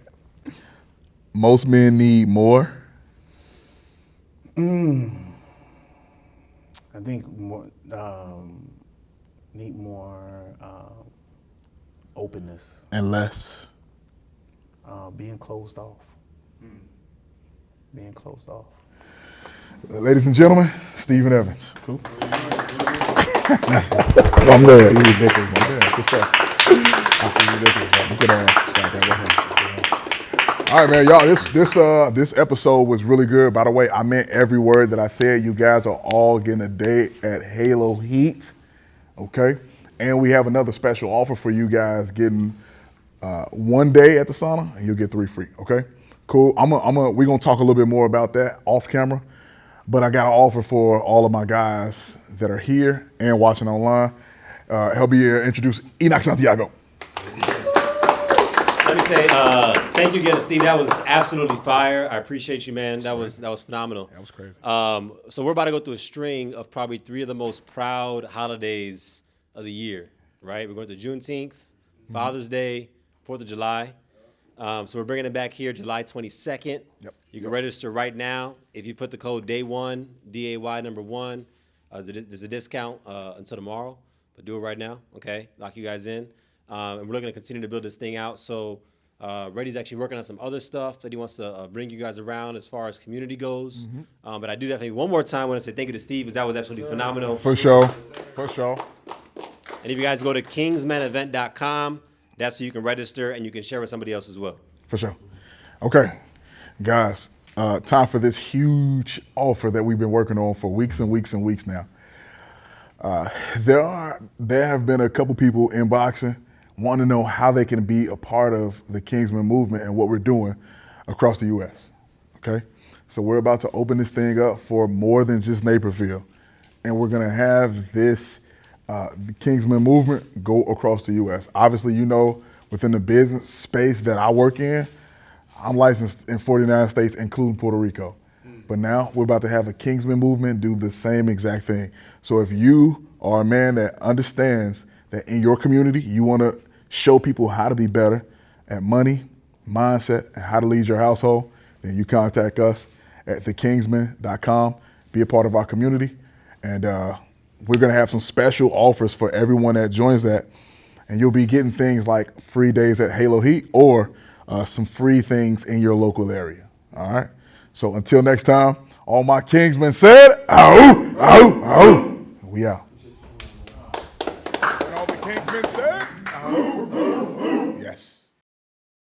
Most men need more. I think more need more openness. And less. Being closed off. Being closed off. Ladies and gentlemen, Stephen Evans. Cool. I'm there. I'm there. Good stuff. All right, man, y'all. This episode was really good. By the way, I meant every word that I said. You guys are all getting a day at HaloHeat, okay? And we have another special offer for you guys, getting 1 day at the sauna, and you'll get 3 free. Okay, cool. We're gonna talk a little bit more about that off camera, but I got an offer for all of my guys that are here and watching online. Help me introduce Enoch Santiago. Let me to say thank you again, Steve. That was absolutely fire. I appreciate you, man. That was phenomenal. That was crazy. So we're about to go through a string of probably 3 of the most proud holidays of the year, right? We're going to Juneteenth, Father's Day, 4th of July. So we're bringing it back here July 22nd. Yep. You can register right now. If you put the code DAY1, DAY number 1, there's a discount until tomorrow, but do it right now, okay? Lock you guys in. And we're looking to continue to build this thing out. So Reddy's actually working on some other stuff that he wants to bring you guys around as far as community goes. But I do definitely one more time want to say thank you to Steve, because that was absolutely phenomenal. For sure. For sure. And if you guys go to kingsmanevent.com, that's where you can register and you can share with somebody else as well. For sure. Okay, guys, time for this huge offer that we've been working on for weeks and weeks and weeks now. There have been a couple people inboxing, want to know how they can be a part of the Kingsman movement and what we're doing across the U.S., okay? So we're about to open this thing up for more than just Naperville, and we're going to have this the Kingsman movement go across the U.S. Obviously, you know, within the business space that I work in, I'm licensed in 49 states, including Puerto Rico. But now we're about to have a Kingsman movement do the same exact thing. So if you are a man that understands that in your community, you want to show people how to be better at money, mindset, and how to lead your household, then you contact us at thekingsman.com. Be a part of our community. And we're going to have some special offers for everyone that joins that. And you'll be getting things like free days at HaloHeat or some free things in your local area. All right? So until next time, all my Kingsmen said, ow, ow, ow. We out. And all the Kingsmen said, ow, ow, ow. Yes.